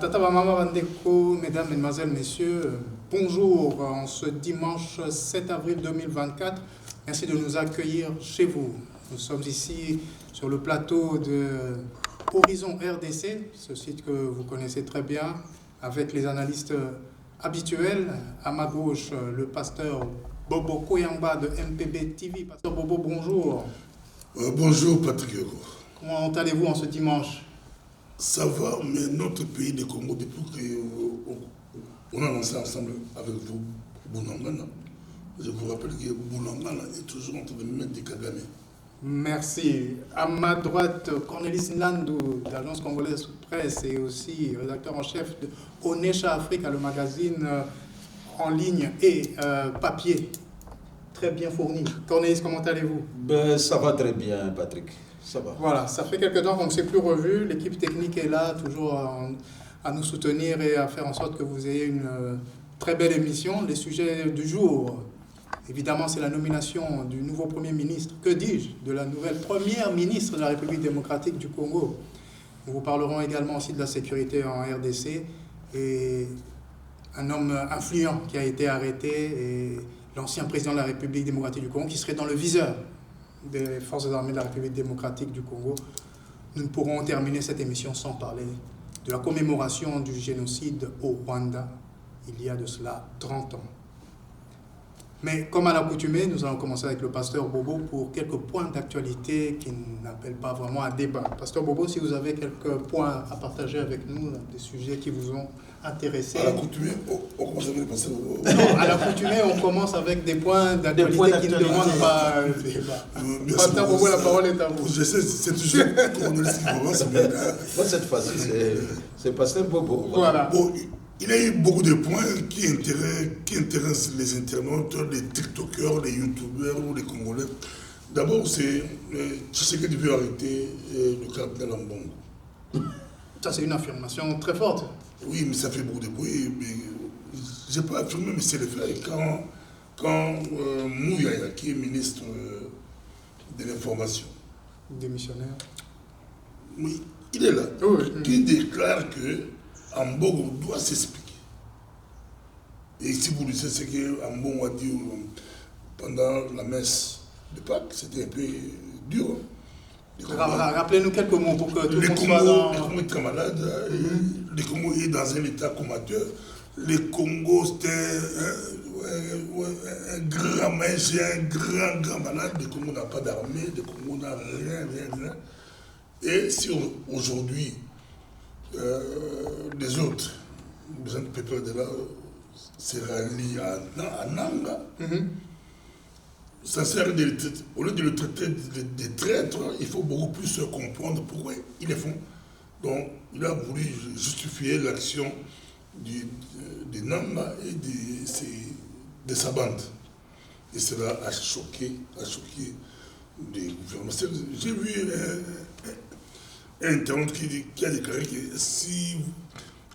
Tata Mama Bandeko, mesdames, mesdemoiselles, messieurs, bonjour en ce dimanche 7 avril 2024. Merci de nous accueillir chez vous. Nous sommes ici sur le plateau de Horizon RDC, ce site que vous connaissez très bien, avec les analystes habituels. À ma gauche, le pasteur Bobo Koyamba de MPB TV. Pasteur Bobo, bonjour. Bonjour Patrick Hugo. Comment allez-vous en ce dimanche? Ça va, mais notre pays de Congo, depuis qu'on a lancé ensemble avec vous Bounangana, je vous rappelle que Bounangana est toujours entre les mains des Kagame. Merci. À ma droite, Cornelis Nlandou, de l'Agence congolaise presse et aussi rédacteur en chef de Onesha Africa, le magazine en ligne et papier. Très bien fourni. Cornelis, comment allez-vous? Ça va très bien, Patrick. Ça va. Voilà, ça fait quelques temps qu'on ne s'est plus revu. L'équipe technique est là, toujours à nous soutenir et à faire en sorte que vous ayez une très belle émission. Les sujets du jour, évidemment, c'est la nomination du nouveau Premier ministre, que dis-je, de la nouvelle Première ministre de la République démocratique du Congo. Nous vous parlerons également aussi de la sécurité en RDC et un homme influent qui a été arrêté, et l'ancien président de la République démocratique du Congo qui serait dans le viseur des forces armées de la République démocratique du Congo. Nous ne pourrons terminer cette émission sans parler de la commémoration du génocide au Rwanda, il y a de cela 30 ans. Mais comme à l'accoutumée, nous allons commencer avec le pasteur Bobo pour quelques points d'actualité qui n'appellent pas vraiment à débat. Pasteur Bobo, si vous avez quelques points à partager avec nous, des sujets qui vous ont intéressé. À l'accoutumée, on commence avec le pasteur Bobo. Non, à l'accoutumée, on commence avec des points d'actualité qui ne demandent pas débat. Pasteur Bobo, la parole est à vous. Je sais, c'est toujours Cornelis qui commence, mais Moi, cette fois-ci, c'est pasteur Bobo. Voilà. bon, il y a eu beaucoup de points qui intéressent les internautes, les TikTokers, les YouTubers ou les Congolais. D'abord, c'est Tshisekedi veut arrêter le cardinal Ambongo. Ça, c'est une affirmation très forte. Oui, mais ça fait beaucoup de bruit. Je n'ai pas affirmé, mais c'est le fait. Quand Mouyaya, qui est ministre de l'Information, Démissionnaire. oui, il est là, Oui. qui déclare que Ambongo doit s'expliquer. Et si vous le savez, c'est que Ambongo a dit pendant la messe de Pâques, c'était un peu dur. Rappelez-nous quelques mots pour que tout le Le monde soit dans... Congo est très malade, le Congo est dans un état comateux. Le Congo, c'était un grand maître, un grand malade. Le Congo n'a pas d'armée, le Congo n'a rien. Et si aujourd'hui, les autres, les autres peuples de là, se rallient à Nanga, ça sert au lieu de le traiter de traître, il faut beaucoup plus comprendre pourquoi ils le font. Donc, il a voulu justifier l'action de Nanga et de sa bande. Et cela a choqué les gouvernements. J'ai vu un internaute qui a déclaré que si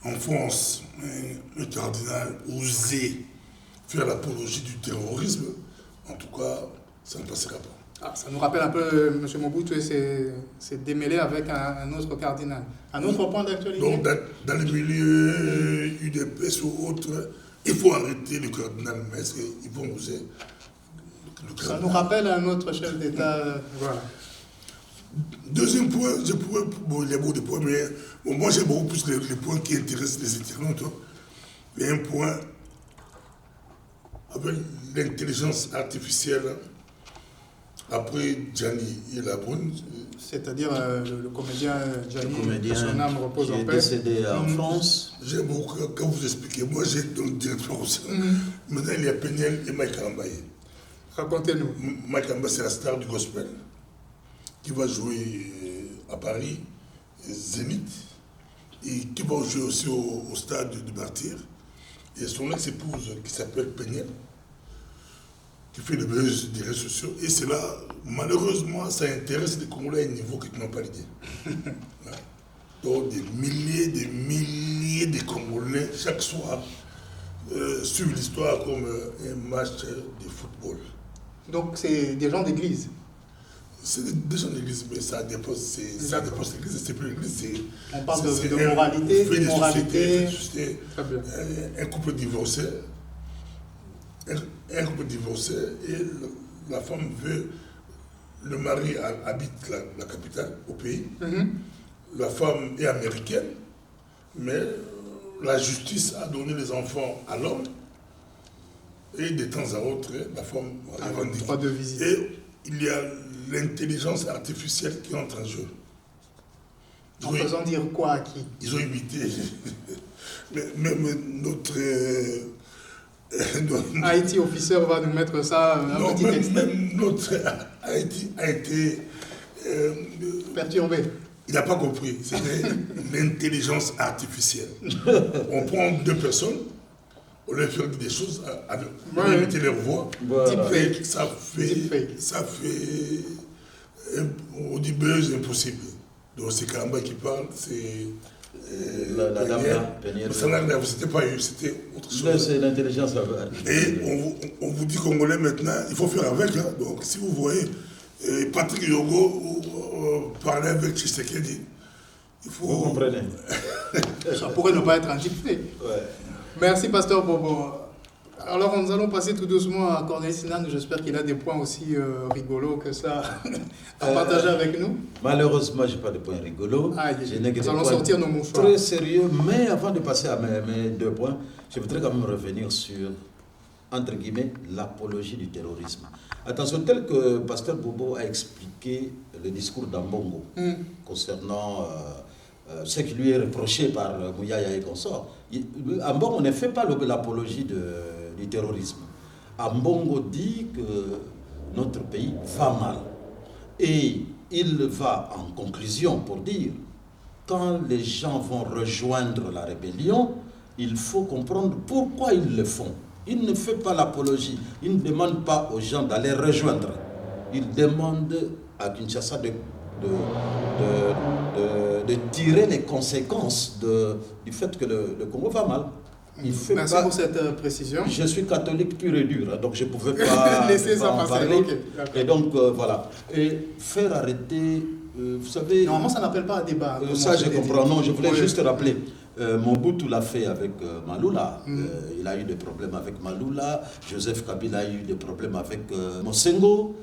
en France, un cardinal osait faire l'apologie du terrorisme, en tout cas, ça ne passera pas. Ah, ça nous rappelle un peu, M. Mobutu s'est démêlé avec un autre cardinal. Un autre point d'actualité. Donc, dans les milieux UDPS ou autres, il faut arrêter le cardinal Metz, ils vont oser. Ça nous rappelle un autre chef d'État. Voilà. Deuxième point, il y a beaucoup de points, mais moi j'ai beaucoup plus les points qui intéressent les internautes. Il y a un point avec l'intelligence artificielle, après Gianni et la Brune. C'est-à-dire le comédien Gianni, Comédien son âme repose qui en est paix. décédé en France. J'aime beaucoup quand vous expliquez. Moi j'ai un directeur aussi. Maintenant il y a Peniel et Mike Ambaye. Racontez-nous. Mike Ambaye c'est la star du gospel qui va jouer à Paris, Zénith, et qui va jouer aussi au stade de Martyr. Et son ex-épouse qui s'appelle Peniel, qui fait le buzz des réseaux sociaux. Et c'est là, malheureusement, ça intéresse les Congolais à un niveau qu'ils n'ont pas l'idée. Donc des milliers de Congolais, chaque soir, suivent l'histoire comme un match de football. Donc c'est des gens d'église. C'est déjà l'église, mais ça dépasse l'église, c'est plus l'église. On parle de moralité, d'immoralité. Un couple divorcé. Un couple divorcé et la femme veut. Le mari habite la capitale, au pays. La femme est américaine, mais la justice a donné les enfants à l'homme. Et de temps à autre, la femme revendique. Droit de visite. Et il y a l'intelligence artificielle qui entre en jeu. En faisant dire quoi à qui? Ils ont imité. Même notre... Haïti officier va nous mettre ça un petit extrait. Même notre Haïti a été... perturbé. Il n'a pas compris. C'était l'intelligence artificielle. On prend deux personnes, on leur fait des choses, on imite leur voix. Deepfake. Ça fait on dit buzz impossible. Donc c'est Kalamba qui parle, c'est... la dame là, c'était pas eux, c'était autre chose. C'est l'intelligence là-bas. Et on vous dit Congolais maintenant, il faut faire avec. Hein. Donc si vous voyez Patrick Yogo parler avec Tshisekedi, il faut... Vous comprenez. Ça pourrait ne pas être un deepfake. Ouais. Merci, Pasteur Bobo. Alors, nous allons passer tout doucement à Corneille Sinan. J'espère qu'il a des points aussi rigolos que ça à partager avec nous. Malheureusement, je n'ai pas de points rigolos. Nous allons sortir nos mouchoirs. Très sérieux, mais avant de passer à mes 2 points, je voudrais quand même revenir sur, entre guillemets, l'apologie du terrorisme. Attention, tel que Pasteur Bobo a expliqué le discours d'Ambongo concernant ce qui lui est reproché par Mouyaya et consorts. Ambongo ne fait pas l'apologie du terrorisme. Ambongo dit que notre pays va mal. Et il va en conclusion pour dire, quand les gens vont rejoindre la rébellion, il faut comprendre pourquoi ils le font. Il ne fait pas l'apologie. Il ne demande pas aux gens d'aller rejoindre. Il demande à Kinshasa de tirer les conséquences du fait que le Congo va mal. Merci pour cette précision. Je suis catholique pur et dur, donc je ne pouvais pas, laisser ça en passer. parler. Okay. Et donc, voilà. Et faire arrêter, vous savez... Normalement, ça n'appelle pas un débat. Ça, je comprends. Non, je voulais juste rappeler. Mobutu l'a fait avec Maloula. Il a eu des problèmes avec Maloula. Joseph Kabila a eu des problèmes avec Mosengo.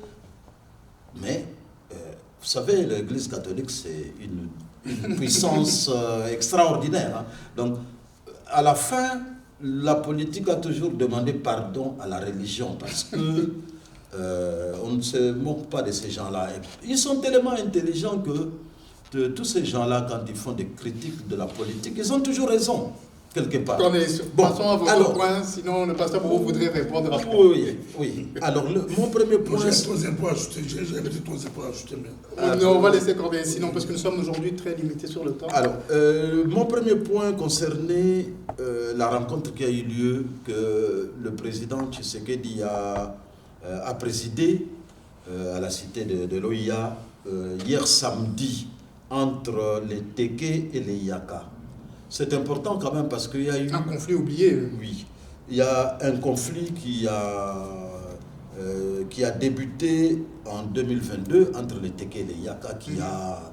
Mais, vous savez, l'Église catholique, c'est une puissance extraordinaire. Hein. Donc, à la fin, la politique a toujours demandé pardon à la religion parce que on ne se moque pas de ces gens-là. Ils sont tellement intelligents que tous ces gens-là, quand ils font des critiques de la politique, ils ont toujours raison, quelque part. Passons à votre point, sinon le pasteur Bobo voudrait répondre à Oui. Alors, mon premier point... J'ai un troisième point à ajouter, on va laisser Corneille sinon, parce que nous sommes aujourd'hui très limités sur le temps. Alors, mon premier point concernait la rencontre qui a eu lieu, que le président Tshisekedi a présidé à la cité de l'OIA hier samedi entre les Téké et les Yaka. C'est important quand même parce qu'il y a eu... Un conflit oublié. Oui. Il y a un conflit qui a débuté en 2022 entre les Téké et les Yaka, qui a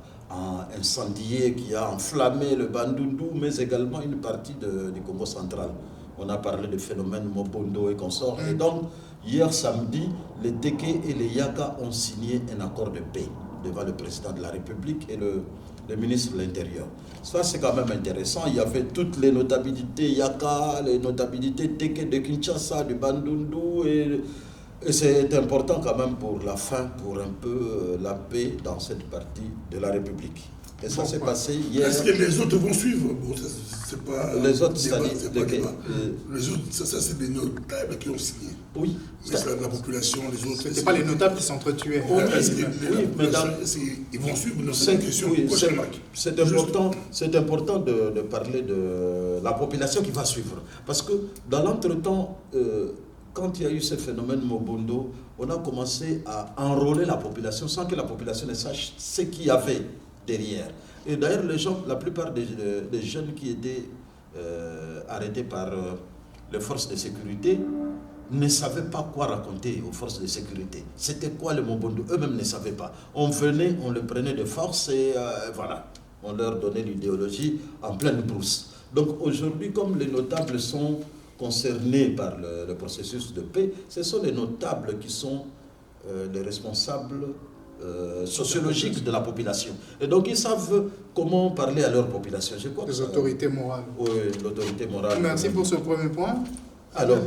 incendié, qui a enflammé le Bandundu, mais également une partie du Congo central. On a parlé de phénomènes Mobondo et consorts. Et donc, hier samedi, les Téké et les Yaka ont signé un accord de paix devant le président de la République et le ministre de l'Intérieur. Ça, c'est quand même intéressant. Il y avait toutes les notabilités Yaka, les notabilités Téké de Kinshasa, du Bandundu. Et c'est important quand même pour la fin, pour un peu la paix dans cette partie de la République. Et ça s'est passé hier. Est-ce que les autres vont suivre? C'est pas les autres, les autres, ça c'est des notables qui ont signé. Oui. La population, les autres. Ce n'était pas les notables qui s'entretuaient. Ils vont suivre notre question. C'est important de parler de la population qui va suivre. Parce que dans l'entretemps, quand il y a eu ce phénomène Mobondo, on a commencé à enrôler la population sans que la population ne sache ce qu'il y avait derrière. Et d'ailleurs, la plupart des jeunes qui étaient arrêtés par les forces de sécurité ne savaient pas quoi raconter aux forces de sécurité. C'était quoi le Mobondo? Eux-mêmes ne savaient pas. On venait, on le prenait de force et voilà, on leur donnait l'idéologie en pleine brousse. Donc aujourd'hui, comme les notables sont concernés par le processus de paix, ce sont les notables qui sont les responsables sociologiques de la population. Et donc ils savent comment parler à leur population. Je crois Les autorités morales. Oui, l'autorité morale. Merci pour ce premier point. Alors,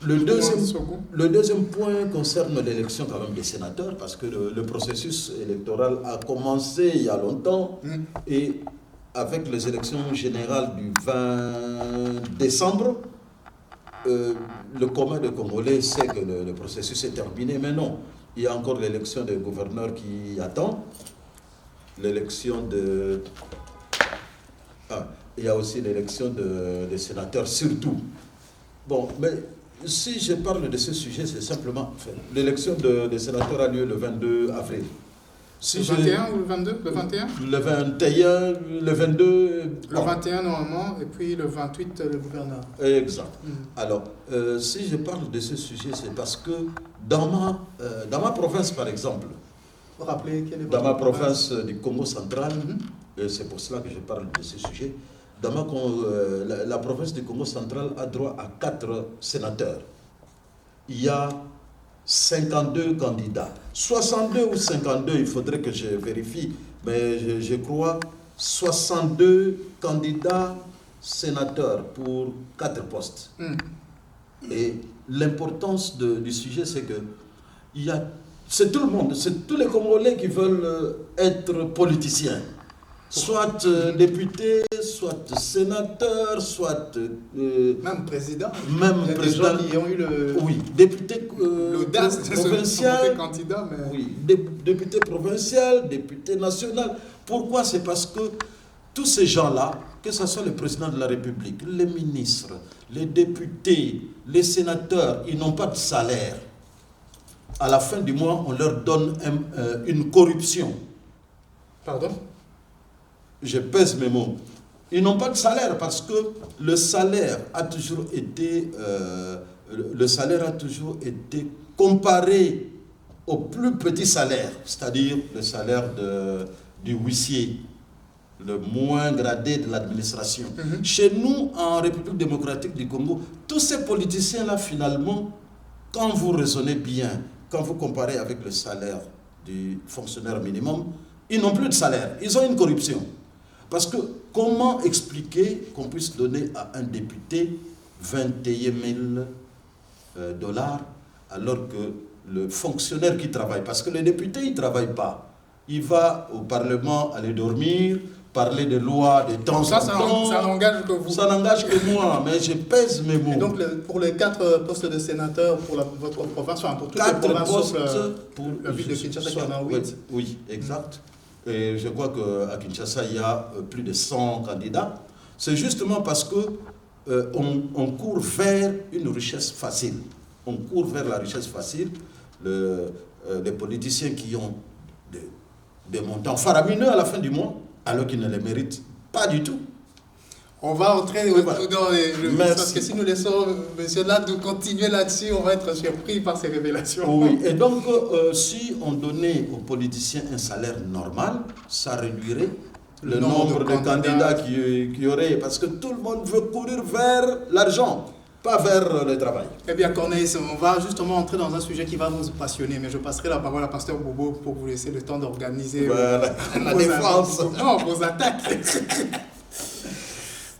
le deuxième point concerne l'élection quand même des sénateurs, parce que le processus électoral a commencé il y a longtemps, et avec les élections générales du 20 décembre, le commun des Congolais sait que le processus est terminé, mais non. Il y a encore l'élection des gouverneurs qui attend, l'élection de... il y a aussi l'élection des sénateurs, surtout. Bon, mais si je parle de ce sujet, c'est simplement... L'élection des sénateurs a lieu le 22 avril. Si le 21 ou le 22? Le 21? Le 21, le 22... Le 21 normalement, et puis le 28, le gouverneur. Exact. Alors, si je parle de ce sujet, c'est parce que dans ma province, par exemple, Vous rappelez quelle est dans votre ma province du Congo central, et c'est pour cela que je parle de ce sujet, dans la province du Congo central a droit à 4 sénateurs. Il y a 52 candidats. 62 ou 52, il faudrait que je vérifie, mais je crois 62 candidats sénateurs pour 4 postes. Et l'importance du sujet, c'est que c'est tout le monde, c'est tous les Congolais qui veulent être politiciens. Soit député, soit sénateur, soit... même président. Même il y a président. Des gens qui ont eu oui, député l'audace de provincial. Candidat, mais... Oui, député provincial, député national. Pourquoi? C'est parce que tous ces gens-là, que ce soit le président de la République, les ministres, les députés, les sénateurs, ils n'ont pas de salaire. À la fin du mois, on leur donne une corruption. Pardon? Je pèse mes mots. Ils n'ont pas de salaire parce que le salaire a toujours été comparé au plus petit salaire, c'est-à-dire le salaire du huissier, le moins gradé de l'administration. Chez nous, en République démocratique du Congo, tous ces politiciens-là, finalement, quand vous raisonnez bien, quand vous comparez avec le salaire du fonctionnaire minimum, ils n'ont plus de salaire, ils ont une corruption. Parce que comment expliquer qu'on puisse donner à un député 21 000 dollars alors que le fonctionnaire qui travaille, parce que le député, il ne travaille pas. Il va au Parlement aller dormir, parler de lois de temps en temps. Ça n'engage que vous. Ça n'engage que moi, mais je pèse mes mots. Et donc, pour les 4 postes de sénateur pour votre province, enfin pour toutes les provinces, sauf la ville de Kinshasa, qui en a 8. Oui, exact. Et je crois qu'à Kinshasa, il y a plus de 100 candidats. C'est justement parce qu'on court vers une richesse facile. On court vers la richesse facile. Les politiciens qui ont des montants faramineux à la fin du mois, alors qu'ils ne les méritent pas du tout. On va entrer dans les... Merci. Parce que si nous laissons M. Lad nous continuer là-dessus, on va être surpris par ces révélations. Oui, et donc si on donnait aux politiciens un salaire normal, ça réduirait le nombre de candidats qu'il y aurait, parce que tout le monde veut courir vers l'argent, pas vers le travail. Eh bien, Corneille, on va justement entrer dans un sujet qui va vous passionner, mais je passerai la parole à Pasteur Bobo pour vous laisser le temps d'organiser la défense. Vos attaques.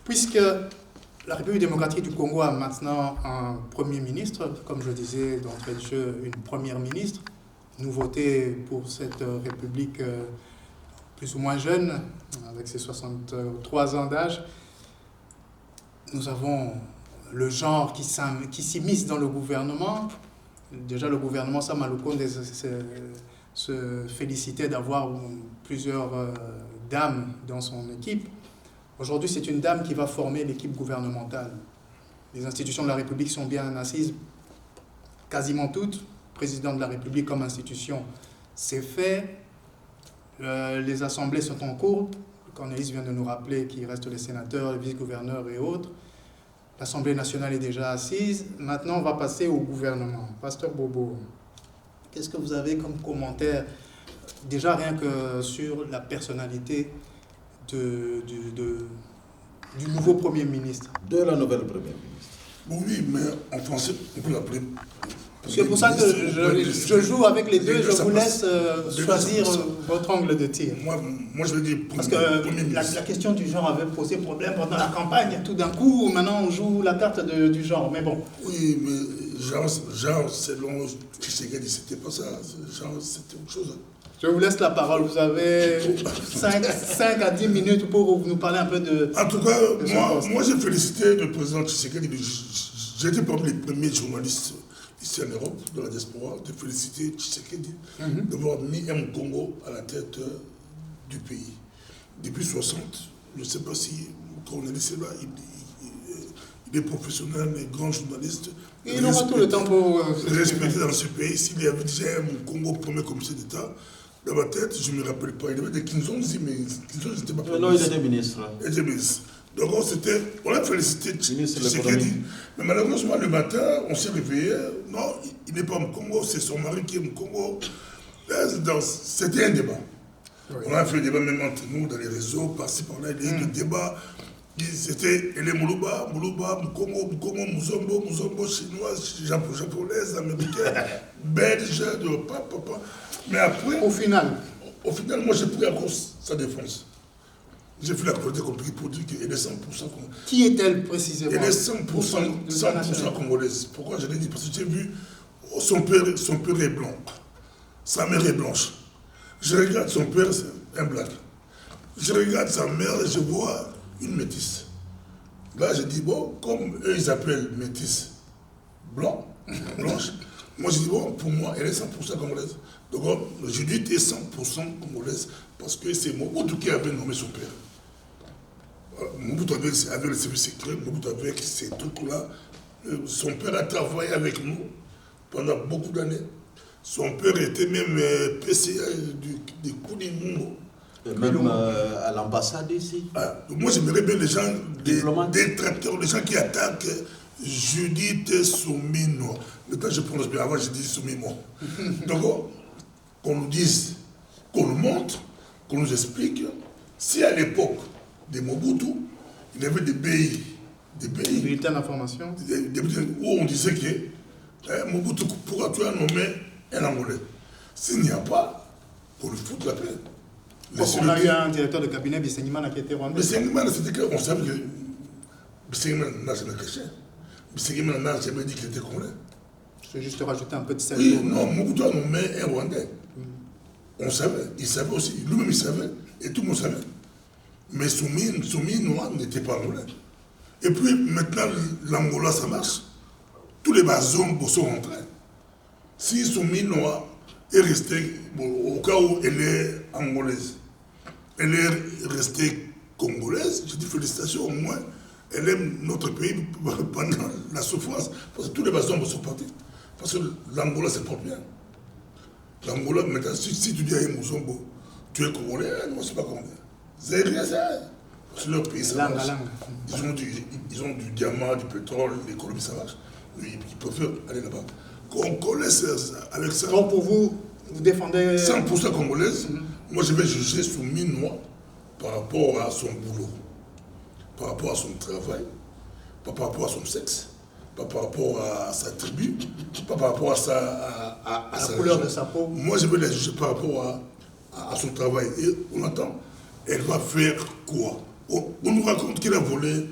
Puisque la République démocratique du Congo a maintenant un Premier ministre, comme je disais d'entrée de jeu, une Première ministre, nouveauté pour cette République plus ou moins jeune, avec ses 63 ans d'âge. Nous avons le genre qui s'immisce dans le gouvernement. Déjà, le gouvernement Sama Lukonde se félicitait d'avoir plusieurs dames dans son équipe. Aujourd'hui, c'est une dame qui va former l'équipe gouvernementale. Les institutions de la République sont bien assises, quasiment toutes. Président de la République comme institution, c'est fait. Les assemblées sont en cours. Cornelis vient de nous rappeler qu'il reste les sénateurs, les vice-gouverneurs et autres. L'Assemblée nationale est déjà assise. Maintenant, on va passer au gouvernement. Pasteur Bobo, qu'est-ce que vous avez comme commentaire, déjà rien que sur la personnalité du nouveau Premier ministre? De la nouvelle Première ministre. Oui, mais en français, on peut l'appeler. C'est pour ça que je joue avec les deux, je vous laisse choisir votre angle de tir. Moi, je veux dire Parce que la question du genre avait posé problème pendant la campagne. Tout d'un coup, maintenant, on joue la carte du genre. Mais bon. Oui, mais genre selon Tshisekedi, c'était pas ça. Genre, c'était autre chose. Je vous laisse la parole. Vous avez 5 à 10 minutes pour nous parler un peu de... En tout cas, moi j'ai félicité le président Tshisekedi. J'ai été parmi les premiers journalistes ici en Europe, de la diaspora, de féliciter Tshisekedi d'avoir mis un Congo à la tête du pays. Depuis 60, je ne sais pas si Cornelis est là, il est professionnel, il est grand journaliste. Il aura tout le temps pour... respecté dans ce pays. S'il y avait déjà un Congo premier commissaire d'État, dans ma tête, je ne me rappelle pas. Il y avait des Kinzonzi, mais Kinzonzi n'était pas premier. Non, il était ministre. Il était ministre. Donc on a félicité Tshisekedi. Mais malheureusement, le matin, on s'est réveillé. Non, il n'est pas au Congo, c'est son mari qui est au Congo. C'était un débat. Oui. On a fait un débat même entre nous, dans les réseaux, par-ci, par-là. Il y a eu des débats. C'était les Moulouba, Mukongo, Muzombo, chinois, japonais, américains, belges, papa. Mais après, au final, moi j'ai pris à cause sa défense. J'ai fait la cruauté compliquée pour dire qu'elle est 100% congolaise. Qui est-elle précisément? Elle est 100% congolaise. Pourquoi je l'ai dit? Parce que j'ai vu son père est blanc, sa mère est blanche. Je regarde son père, c'est un black. Je regarde sa mère et je vois une métisse. Là, je dis, bon, comme eux, ils appellent métisse blanche, moi, je dis, bon, pour moi, elle est 100% congolaise. Donc, Judith est 100% congolaise parce que c'est Mobutu qui avait nommé son père. Mobutu avec le service secret, Mobutu avec ces trucs-là. Son père a travaillé avec nous pendant beaucoup d'années. Son père était même PCA du Koudimungo. Même à l'ambassade ici. Moi, j'aimerais bien les gens, des traiteurs, les gens qui attaquent Judith Soumino. Maintenant, je prononce bien. Avant, je dis Soumino. Donc, qu'on nous dise, qu'on nous montre, qu'on nous explique. Si à l'époque de Mobutu, il y avait des pays, bulletins d'information, où on disait que Mobutu pourra-tu nommer un Angolais. S'il n'y a pas, qu'on le foute la paix. On a eu un directeur de cabinet, Bisengimana, qui était rwandais. Bisengimana, c'était qu'on savait que Bisengimana n'a jamais caché. Bisengimana n'a jamais dit qu'il était congolais. Je vais juste rajouter un peu de sel. Oui, non, Mobutu a nommé un Rwandais. On savait, il savait aussi, lui-même il savait, et tout le monde savait. Mais Soumi Noir n'était pas angolais. Et puis maintenant, l'Angola, ça marche. Tous les Bazongos sont rentrés. Si Soumi Noir est restée, au cas où elle est angolaise, elle est restée congolaise, je dis félicitations, au moins, elle aime notre pays pendant la souffrance. Parce que tous les Bazongos sont partis. Parce que l'Angola, c'est pas bien. L'Angola, maintenant, si tu dis à Muzombo, tu es congolais, non, c'est pas congolais. C'est rien, c'est rien. Parce que leur pays, ça marche. Ils ont du diamant, du pétrole, l'économie, ça marche. Ils préfèrent aller là-bas. Qu'on connaisse avec ça. Donc pour vous, vous défendez... 100% congolaise, moi je vais juger Soumi Noir par rapport à son boulot, par rapport à son travail, pas par rapport à son sexe, pas par rapport à sa tribu, pas par rapport à sa couleur de sa peau. Moi, je vais la juger par rapport à son travail. Et on attend, elle va faire quoi? On nous raconte qu'elle a volé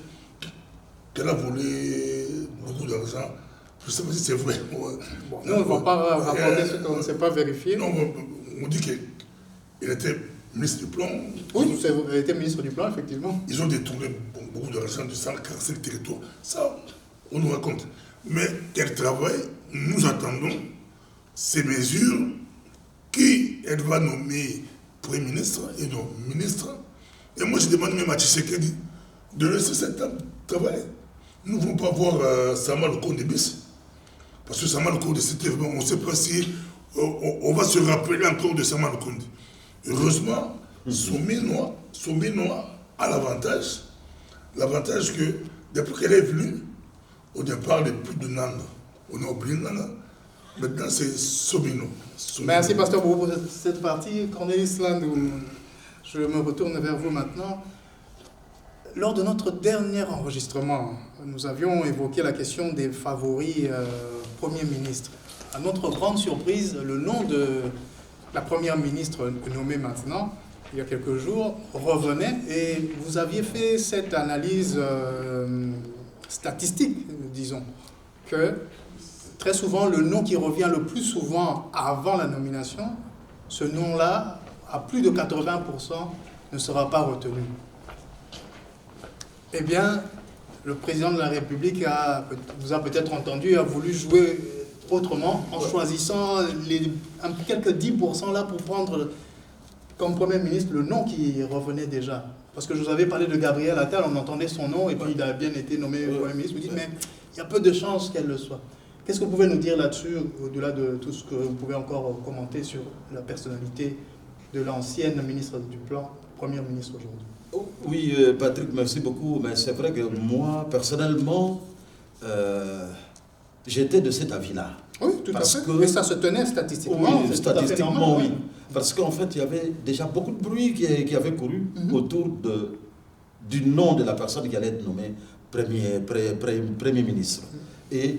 beaucoup d'argent. Je ne sais pas si c'est vrai. Bon, nous, on ne va pas rapporter ce qu'on ne sait pas vérifier. Non, on dit qu'elle était ministre du Plan. Oui, elle était ministre du Plan, effectivement. Ils ont détourné beaucoup d'argent de 145 territoires. Ça, on nous raconte. Mais qu'elle travaille, nous attendons ces mesures qui elle va nommer Premier ministre et non ministre. Et moi, je demande même à Tshisekedi de laisser cet homme travailler. Nous ne voulons pas voir Sama Lukonde bis. Parce que Sama Lukonde, c'était vraiment, on ne sait pas si on va se rappeler encore de Sama Lukonde. Heureusement, Soumi Noir a l'avantage que depuis qu'elle est venue, au départ, il n'y a plus de Nanda. On a oublié Nanda. Maintenant, c'est Somino. Merci, Pasteur Bobo, pour cette partie. Cornelis Landou, je me retourne vers vous maintenant. Lors de notre dernier enregistrement, nous avions évoqué la question des favoris Premier ministre. À notre grande surprise, le nom de la Première ministre nommée maintenant, il y a quelques jours, revenait et vous aviez fait cette analyse statistique, disons, que très souvent, le nom qui revient le plus souvent avant la nomination, ce nom-là, à plus de 80%, ne sera pas retenu. Eh bien, le président de la République vous a peut-être entendu, a voulu jouer autrement en choisissant quelques 10% là pour prendre comme Premier ministre le nom qui revenait déjà. Parce que je vous avais parlé de Gabriel Attal, on entendait son nom et puis il a bien été nommé Premier ministre. Vous dites, mais il y a peu de chances qu'elle le soit. Qu'est-ce que vous pouvez nous dire là-dessus, au-delà de tout ce que vous pouvez encore commenter sur la personnalité de l'ancienne ministre du Plan, Première ministre aujourd'hui? Oui, Patrick, merci beaucoup. Mais c'est vrai que moi, personnellement, j'étais de cet avis-là. Oui, tout à fait. Mais ça se tenait statistiquement. Oui, statistiquement, oui. Parce qu'en fait, il y avait déjà beaucoup de bruit qui avait couru autour du nom de la personne qui allait être nommée Premier ministre. Et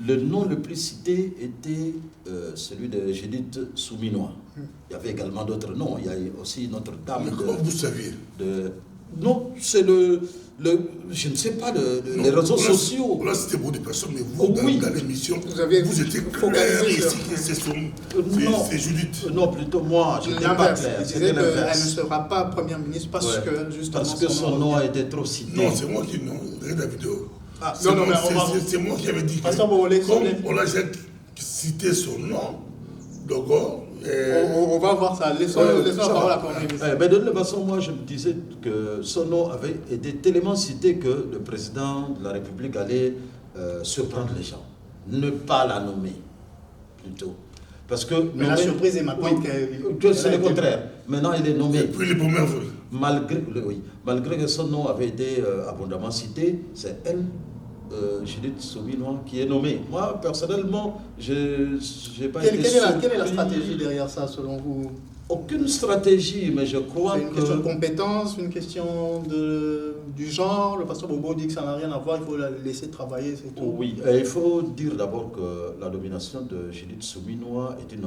le nom le plus cité était celui de Judith Souminois. Il y avait également d'autres noms. Il y a aussi Notre-Dame. Mais comment vous saviez? Non, c'est je ne sais pas, les réseaux sociaux. Là, c'était pour des personnes, mais vous, dans l'émission, vous étiez clair ici que c'est Judith. Non, plutôt moi, je n'étais pas clair. Je disais qu'elle ne sera pas Première ministre parce que justement son nom a été trop cité. Non, c'est moi qui regarde la vidéo. C'est moi qui avais dit que comme on a cité son nom, d'accord. On va voir ça. Laissons la parole à Cornelis. Mais de toute façon, moi, je me disais que son nom avait été tellement cité que le président de la République allait surprendre les gens. Ne pas la nommer, plutôt. Parce que mais la surprise est maintenant c'est le contraire. Maintenant, il est nommé. Et puis les premières fois. Malgré que son nom avait été abondamment cité, c'est elle, Judith Souminois, qui est nommée. Moi, personnellement, je n'ai pas été surpris. Quelle est la stratégie derrière ça, selon vous? Aucune stratégie, mais je crois que... C'est une question de compétence, une question du genre. Le pasteur Bobo dit que ça n'a rien à voir, il faut la laisser travailler, c'est tout. Oui, il faut dire d'abord que la nomination de Judith Souminois est une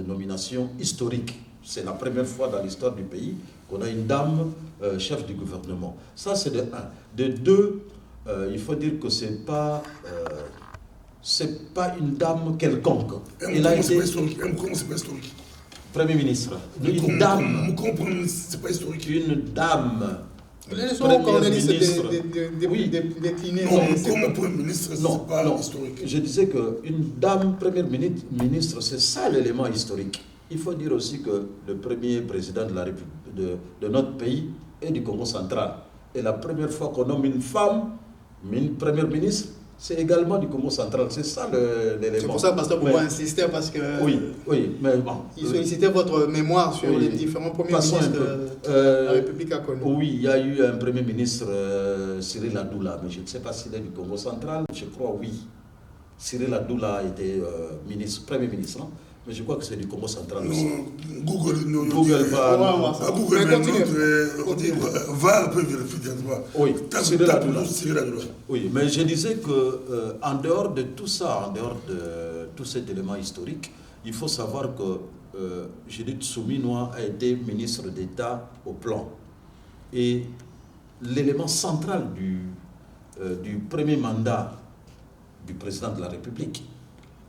nomination historique. C'est la première fois dans l'histoire du pays qu'on a une dame chef du gouvernement. Ça, c'est de un. De deux, il faut dire que c'est pas une dame quelconque. Elle a été... c'est pas historique. Premier ministre. Une dame. C'est pas historique. Une dame. Premier ministre. Décliner. Comme Premier ministre, c'est pas historique. Je disais qu'une dame Premier ministre, c'est ça l'élément historique. Il faut dire aussi que le premier président de la République de notre pays est du Congo central. Et la première fois qu'on nomme une femme, une première ministre, c'est également du Congo central. C'est ça l'élément. C'est pour ça que Pasteur Bobo insistait, parce que oui, mais bon. Il sollicitait votre mémoire sur les différents premiers ministres que la République a connus. Oui, il y a eu un premier ministre, Cyril Adoula, mais je ne sais pas s'il est du Congo central. Je crois oui. Cyril Adoula était premier ministre. Hein? Mais je crois que c'est du Congo central aussi. Google va un peu vérifier. Oui, oui, mais je disais qu'en dehors de tout ça, en dehors de tout cet élément historique, il faut savoir que Judith Souminois a été ministre d'État au plan. Et l'élément central du premier mandat du président de la République,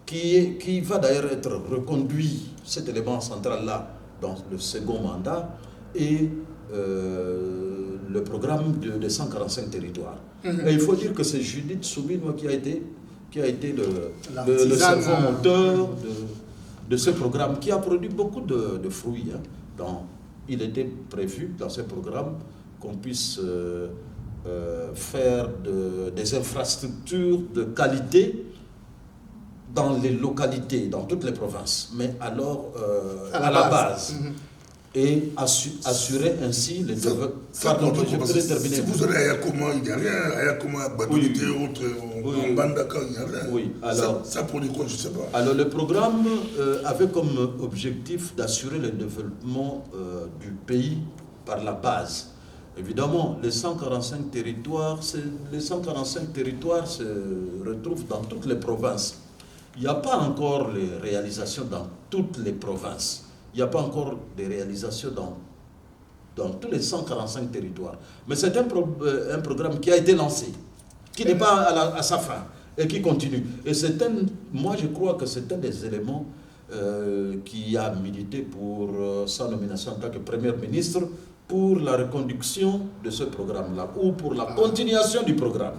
qui va d'ailleurs être reconduit, cet élément central-là, dans le second mandat, et le programme de 145 territoires. Et il faut dire que c'est Judith Souminois qui a été le cerveau moteur de ce programme, qui a produit beaucoup de fruits. Il était prévu dans ce programme qu'on puisse faire des infrastructures de qualité dans les localités, dans toutes les provinces, mais alors à la base. et assurer ainsi les développements. Si vous allez à Yakoma, il n'y a rien. À Yakoma, Badolité, autres, en Bandaka, il n'y a rien. Oui, alors, ça pour les quoi, je ne sais pas. Alors, le programme avait comme objectif d'assurer le développement du pays par la base. Évidemment, les 145 territoires se retrouvent dans toutes les provinces. Il n'y a pas encore les réalisations dans toutes les provinces. Il n'y a pas encore des réalisations dans tous les 145 territoires. Mais c'est un programme qui a été lancé, qui n'est pas à sa fin et qui continue. Et moi, je crois que c'est un des éléments qui a milité pour sa nomination en tant que Premier ministre pour la reconduction de ce programme-là ou pour la continuation du programme.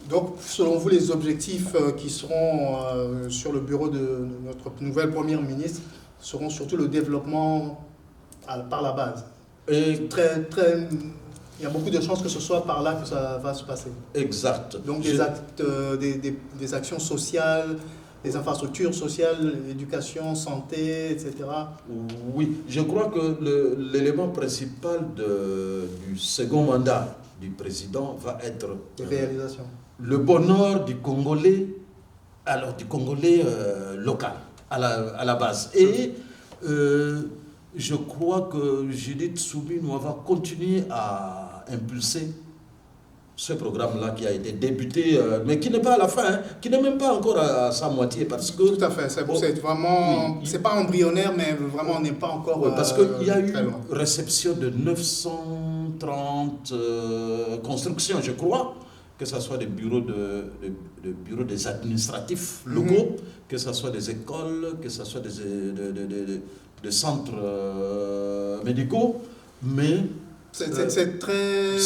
Donc, selon vous, les objectifs qui seront sur le bureau de notre nouvelle Première ministre seront surtout le développement par la base. Et il y a beaucoup de chances que ce soit par là que ça va se passer. Exact. Donc, des actions sociales, des infrastructures sociales, éducation, santé, etc. Oui, je crois que l'élément principal du second mandat du président va être réalisation. Le bonheur du Congolais, local, à la base. Et je crois que Judith Soubine va continuer à impulser ce programme-là qui a été débuté, mais qui n'est pas à la fin, qui n'est même pas encore à sa moitié, parce que... Tout à fait, c'est vraiment... Oui, c'est pas embryonnaire, mais vraiment on n'est pas encore... Oui, parce qu'il y a eu réception de 930 constructions, je crois, que ce soit des bureaux, bureaux des administratifs locaux, que ce soit des écoles, que ce soit des centres médicaux, mais... C'est très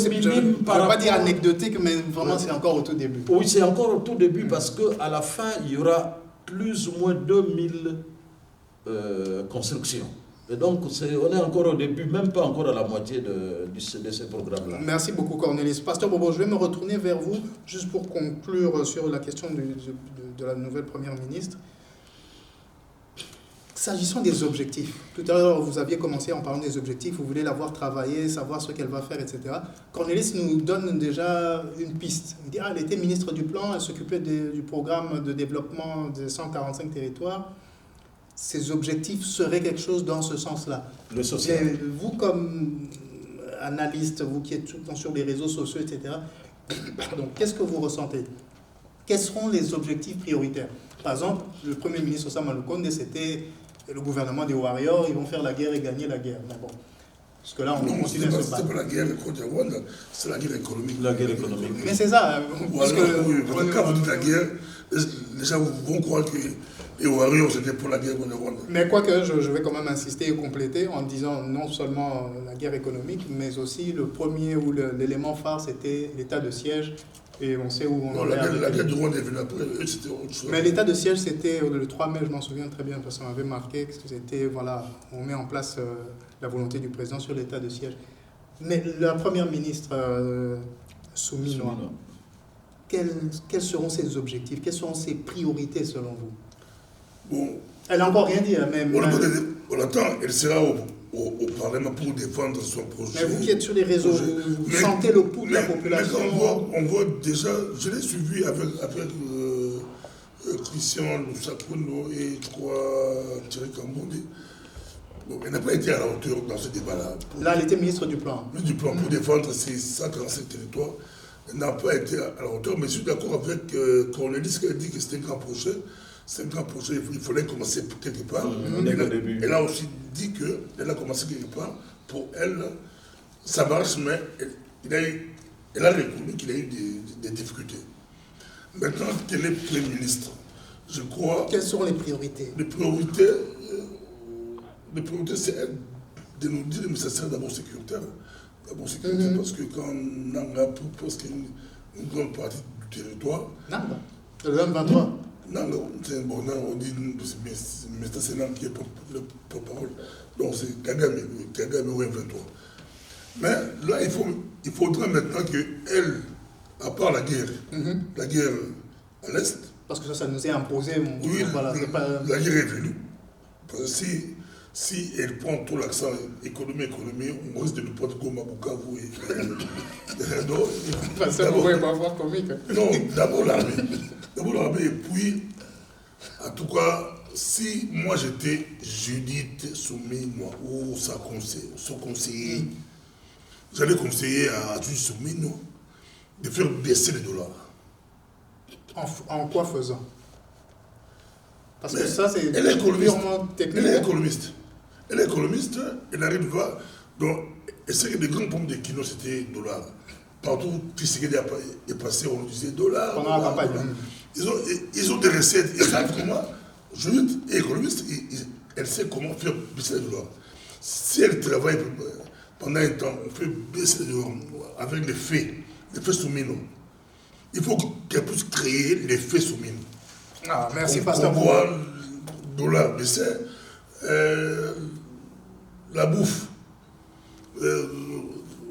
minime. Je ne vais pas dire anecdotique, mais vraiment c'est encore au tout début. Oui, c'est encore au tout début parce qu'à la fin, il y aura plus ou moins 2000 constructions. Et donc, on est encore au début, même pas encore à la moitié de ce programme-là. Merci beaucoup, Cornelis. Pasteur Bobo, je vais me retourner vers vous, juste pour conclure sur la question de la nouvelle Première ministre. S'agissant des objectifs, tout à l'heure vous aviez commencé en parlant des objectifs, vous voulez la voir travailler, savoir ce qu'elle va faire, etc. Cornelis nous donne déjà une piste. Il dit elle était ministre du Plan, elle s'occupait du programme de développement des 145 territoires. Ces objectifs seraient quelque chose dans ce sens-là. Le social. Mais vous, comme analyste, vous qui êtes tout le temps sur les réseaux sociaux, etc., donc qu'est-ce que vous ressentez? Quels seront les objectifs prioritaires? Par exemple, le Premier ministre Sama Lukonde, c'était le gouvernement des Warriors, ils vont faire la guerre et gagner la guerre. Mais bon, parce que là, on continue à se battre. C'est pas la guerre contre Rwanda, c'est la guerre économique. La guerre économique. Mais c'est ça. Parce que quand vous dites la guerre, les gens vont croire que les Warriors, c'était pour la guerre contre Rwanda. Mais quoique, je vais quand même insister et compléter en disant non seulement la guerre économique, mais aussi le premier ou l'élément phare, c'était l'état de siège. Et on sait où on non, la guerre du Rwanda est venue après, c'était autre chose. Mais l'état de siège, c'était le 3 mai, je m'en souviens très bien, parce qu'on m'avait marqué que c'était, voilà, on met en place la volonté du président sur l'état de siège. Mais la première ministre Souminoa, quels seront ses objectifs, quelles seront ses priorités selon vous? Bon. Elle n'a encore rien dit, mais... On attend, elle sera au Parlement pour défendre son projet. Mais vous qui êtes sur les réseaux, vous sentez le pouls de la population. On voit déjà, je l'ai suivi avec Christian Lousakono et je crois Thierry Kambondé. Bon, elle n'a pas été à la hauteur dans ce débat-là. Là, elle était ministre du Plan. Ministre du Plan pour défendre ces 147 territoires. Elle n'a pas été à la hauteur, mais je suis d'accord avec Cornelis qui a dit que c'était un grand projet. C'est un grand projet, il fallait commencer quelque part. Elle a aussi dit qu'elle a commencé quelque part. Pour elle, ça marche, mais elle a reconnu qu'il a eu des difficultés. Maintenant qu'elle est Premier ministre, je crois... Quelles seront les priorités? Les priorités, c'est de nous dire que ça sert d'abord sécuritaire. D'abord sécuritaire, parce que quand on a presque une grande partie du territoire... Nanga, le 23. Non, c'est un bon nom, on dit, mais c'est Nanga qui est le porte-parole. Donc c'est Kagame ou 23. Mais là, il faudra maintenant qu'elle, à part la guerre à l'Est... Parce que ça nous est imposé. Oui, voilà, la guerre est venue. Parce que si elle prend tout l'accent économie, on risque de nous prendre comme à Bukavu. C'est parfois comique. Non, d'abord l'armée. Et puis, en tout cas, si moi j'étais Judith Souminois ou son conseiller, j'allais conseiller à Judith Souminois de faire baisser le dollar. En quoi faisant? Parce que ça, c'est purement technique. Elle est économiste. Elle arrive de voir. Donc, elle sait que les grands problèmes de Kino, c'était dollar. Partout, Tshisekedi est passé, on disait dollar. Pendant la campagne. Ils ont des recettes. Ils savent comment. Judith est économiste. Elle sait comment faire baisser le dollar. Si elle travaille pendant un temps, on fait baisser le dollar avec les faits Soumino. Il faut qu'elle puisse créer l'effet Soumino. Ah, merci, Pasteur. On voit le dollar baisser, la bouffe,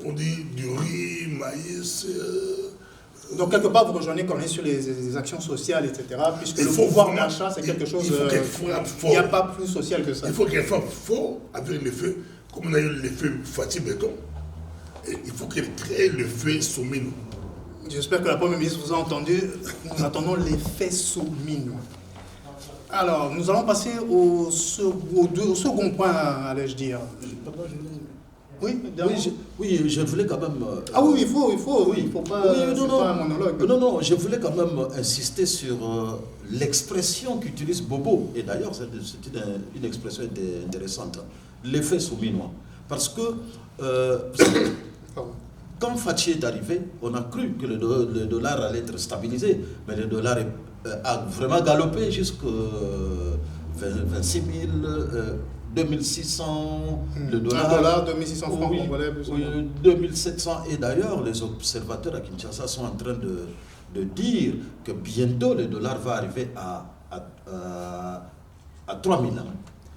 on dit du riz, maïs. Donc, quelque part, vous rejoignez quand même sur les actions sociales, etc. Puisque le pouvoir d'achat, c'est quelque chose. Il n'y a pas plus social que ça. Il faut qu'elle frappe fort avec l'effet, comme on a eu l'effet Fatih Béton. Il faut qu'elle crée l'effet Soumino. J'espère que la Première ministre vous a entendu. Nous attendons l'effet Soumino. Alors, nous allons passer au second point, allais-je dire. Oui, je voulais quand même... ah oui, il faut pas... pas un monologue. Non, je voulais quand même insister sur l'expression qu'utilise Bobo. Et d'ailleurs, c'est une expression intéressante. L'effet souminois. Parce que... quand Fatih est arrivé, on a cru que le dollar allait être stabilisé, mais le dollar a vraiment galopé jusqu'à 26 000, 2600, le dollar. 2600 francs congolais. 2700. Et d'ailleurs, les observateurs à Kinshasa sont en train de dire que bientôt le dollar va arriver à 3000.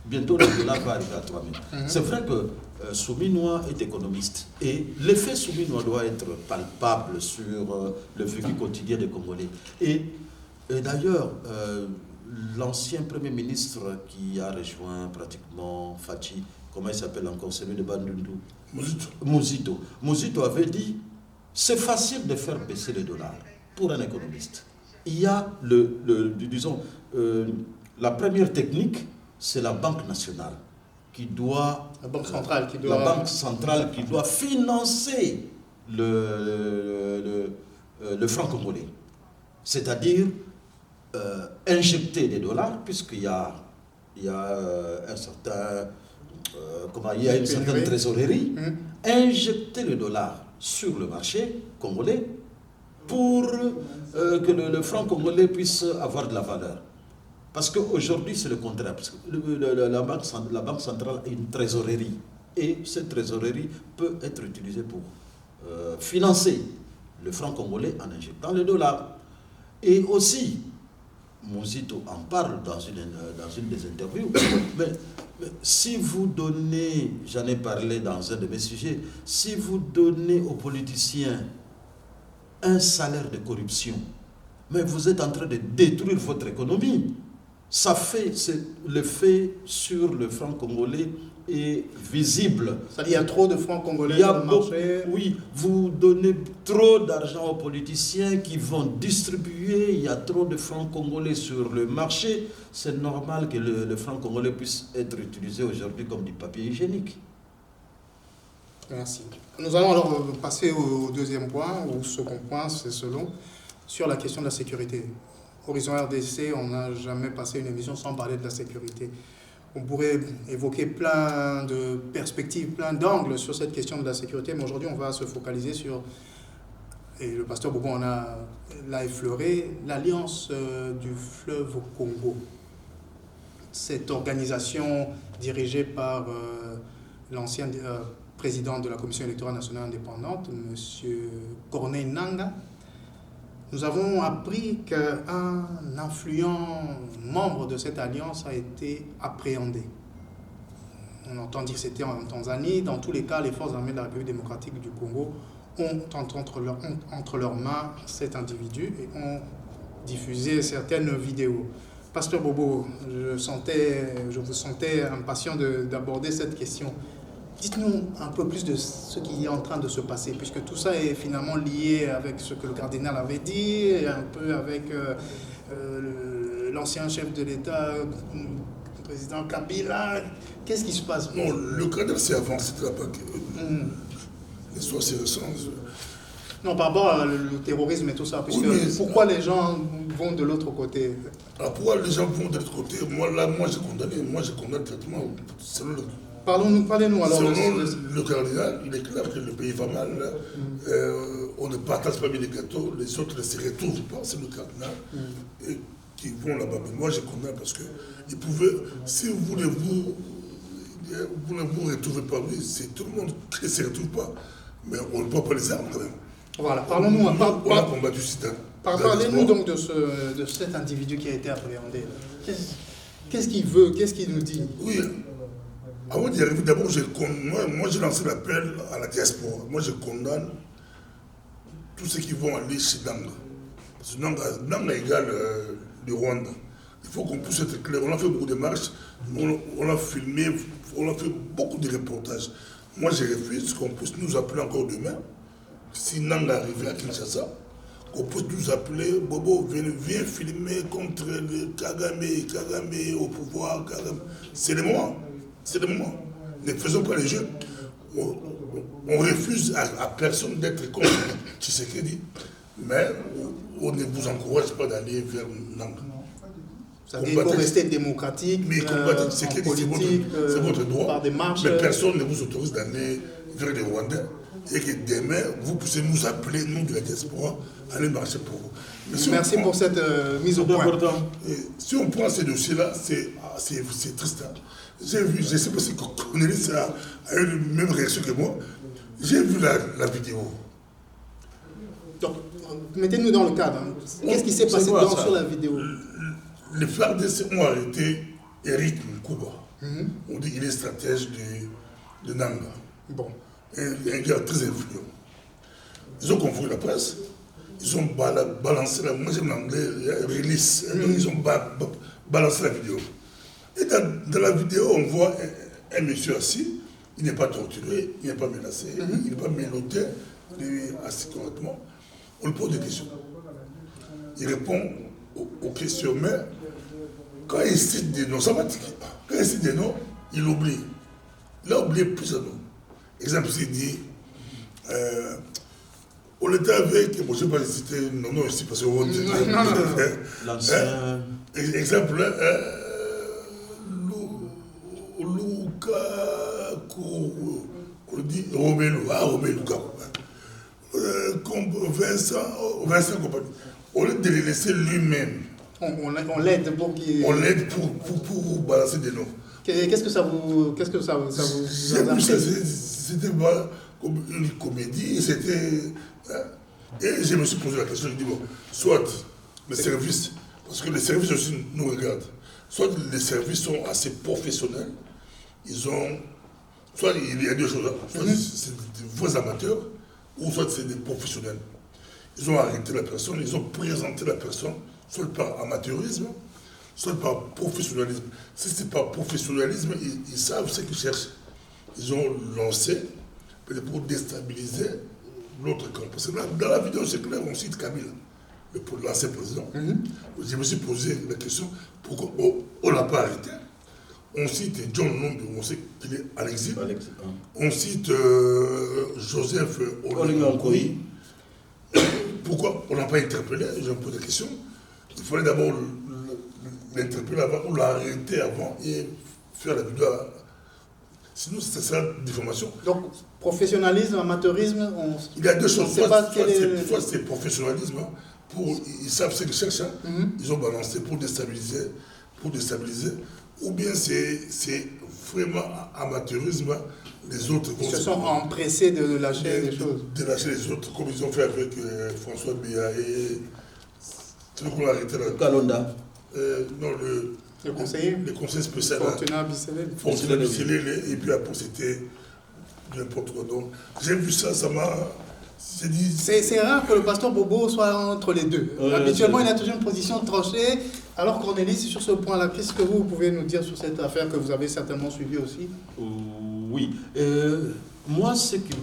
Bientôt le dollar va arriver à 3000. C'est vrai que Souminois est économiste et l'effet Souminois doit être palpable sur le vécu quotidien des Congolais. Et d'ailleurs, l'ancien Premier ministre qui a rejoint pratiquement Fatih, comment il s'appelle encore, celui de Bandundu, Muzito avait dit c'est facile de faire baisser le dollar pour un économiste. Il y a la première technique, c'est la Banque nationale qui doit... La Banque centrale qui doit financer le franc congolais. C'est-à-dire injecter des dollars, puisqu'il y a un certain... il y a une certaine trésorerie, injecter le dollar sur le marché congolais pour que le franc congolais puisse avoir de la valeur. Parce qu'aujourd'hui, c'est le contraire. Parce que la Banque centrale a une trésorerie. Et cette trésorerie peut être utilisée pour financer le franc congolais en injectant le dollar. Et aussi, Muzito en parle dans une des interviews, mais si vous donnez, j'en ai parlé dans un de mes sujets, si vous donnez aux politiciens un salaire de corruption, mais vous êtes en train de détruire votre économie. Ça fait, l'effet sur le franc congolais est visible. C'est-à-dire qu'il y a trop de francs congolais sur le marché. Oui, vous donnez trop d'argent aux politiciens qui vont distribuer, il y a trop de francs congolais sur le marché. C'est normal que le franc congolais puisse être utilisé aujourd'hui comme du papier hygiénique. Merci. Nous allons alors passer au deuxième point, au second point, c'est selon, sur la question de la sécurité. Horizon RDC, on n'a jamais passé une émission sans parler de la sécurité. On pourrait évoquer plein de perspectives, plein d'angles sur cette question de la sécurité, mais aujourd'hui, on va se focaliser sur, et le pasteur Bobo l'a effleuré, l'Alliance du fleuve Congo. Cette organisation dirigée par l'ancien président de la Commission électorale nationale indépendante, M. Corneille Nangaa. Nous avons appris qu'un influent membre de cette alliance a été appréhendé. On entend dire que c'était en Tanzanie. Dans tous les cas, les forces armées de la République démocratique du Congo ont entre leurs mains cet individu et ont diffusé certaines vidéos. Pasteur Bobo, je vous sentais impatient d'aborder cette question. Dites-nous un peu plus de ce qui est en train de se passer, puisque tout ça est finalement lié avec ce que le cardinal avait dit, et un peu avec l'ancien chef de l'État, le président Kabila. Qu'est-ce qui se passe? Non, le cardinal s'est avancé de la PAC. L'histoire, c'est récent. Non, par rapport au terrorisme et tout ça, puisque Oui, pourquoi les gens vont de l'autre côté? Alors pourquoi les gens vont de l'autre côté? Moi, j'ai condamné. Moi, je condamne le traitement. Parlez-nous alors. Selon le cardinal, il est clair que le pays va mal. On ne partage pas bien les gâteaux, les autres ne se retrouvent pas. C'est le cardinal et qui vont là-bas. Mais moi, je condamne parce que ils pouvaient, si vous ne vous retrouvez pas, oui, c'est tout le monde qui ne se retrouve pas. Mais on ne prend pas les armes quand même. Voilà, parlons-nous. On a combattu Sida. Parlez-nous donc de cet individu qui a été appréhendé. Qu'est-ce qu'il veut? Qu'est-ce qu'il nous dit? Oui. Avant d'y arriver, d'abord, moi j'ai lancé l'appel à la diaspora. Moi je condamne tous ceux qui vont aller chez Nanga. Parce que Nanga égale le Rwanda. Il faut qu'on puisse être clair. On a fait beaucoup de marches, on a filmé, on a fait beaucoup de reportages. Moi je refuse qu'on puisse nous appeler encore demain. Si Nanga arrivait à Kinshasa, qu'on puisse nous appeler, Bobo, viens filmer contre le Kagame au pouvoir, Kagame. C'est le moment. C'est le moment. Ne faisons pas les jeux. On refuse à personne d'être contre Tshisekedi, mais on ne vous encourage pas d'aller vers Nanga. Il faut rester démocratique, mais combattre Tshisekedi, c'est votre droit, par des marches. Mais personne ne vous autorise d'aller vers les Rwandais. Et que demain, vous puissiez nous appeler, nous de la diaspora, aller marcher pour vous. Mais si merci pour cette mise au point. Si on prend ces dossiers-là, c'est triste. J'ai vu, je ne sais pas si Cornelis a eu la même réaction que moi. J'ai vu la vidéo. Donc, mettez-nous dans le cadre. Qu'est-ce qui s'est passé sur la vidéo? Les FARDC ont arrêté Eric Mkuba. On dit qu'il est stratège de Nanga. Bon. Un gars très influent. Ils ont convoqué la presse, ils ont balancé moi j'aime l'anglais, release, ils ont balancé la vidéo. Et dans la vidéo, on voit un monsieur assis, il n'est pas torturé, il n'est pas menacé, il n'est pas menotté, il est assis correctement. On lui pose des questions. Il répond aux questions, mais quand il cite des noms, ça m'a dit, quand il cite des noms, il oublie. Il a oublié plusieurs noms. Exemple, il dit, on était avec, bon, je ne vais pas citer non, ici, parce que on dit, l'ancien. exemple, Luka, on dit Romelu, comme Vincent compagnie. Au lieu de le laisser lui-même, on l'aide pour qu'il. On l'aide pour balancer des noms. Qu'est-ce que ça vous a fait? C'était pas comme une comédie, c'était. Et je me suis posé la question, je dis bon, soit les services, parce que les services aussi nous regardent, soit les services sont assez professionnels, ils ont. Soit il y a deux choses, soit c'est des vrais amateurs, ou soit c'est des professionnels. Ils ont arrêté la personne, ils ont présenté la personne, soit par amateurisme, soit par professionnalisme. Si c'est par professionnalisme, ils savent ce qu'ils cherchent. Ils ont lancé pour déstabiliser l'autre camp. Parce que là, dans la vidéo, c'est clair, on cite Kabila, l'ancien président. Je me suis posé la question, pourquoi on ne l'a pas arrêté? On cite John Numbi, on sait qu'il est à l'exil. On cite Joseph Olingankoui. Pourquoi on ne l'a pas interpellé? Je me pose la question. Il fallait d'abord l'interpeller avant, ou l'arrêter avant et faire la vidéo. Sinon, c'est ça la diffamation. Donc, professionnalisme, amateurisme, il y a deux choses. Soit c'est professionnalisme, ils savent ce qu'ils cherchent, ils ont balancé pour déstabiliser, ou bien c'est vraiment amateurisme, les autres. Ils se sont empressés de lâcher des choses. De lâcher les autres, comme ils ont fait avec François Béa et. Tu veux qu'on arrête là? Kalonda. Non, le conseiller. Le conseiller spécial. Fortuna Bisselel. Fortuna Bisselel, et puis après c'était n'importe quoi. Donc j'ai vu ça, ça m'a. C'est rare que le pasteur Bobo soit entre les deux. Habituellement, il a toujours une position tranchée. Alors Cornelis, sur ce point-là, qu'est-ce que vous pouvez nous dire sur cette affaire que vous avez certainement suivie aussi? Oui. Moi, ce qui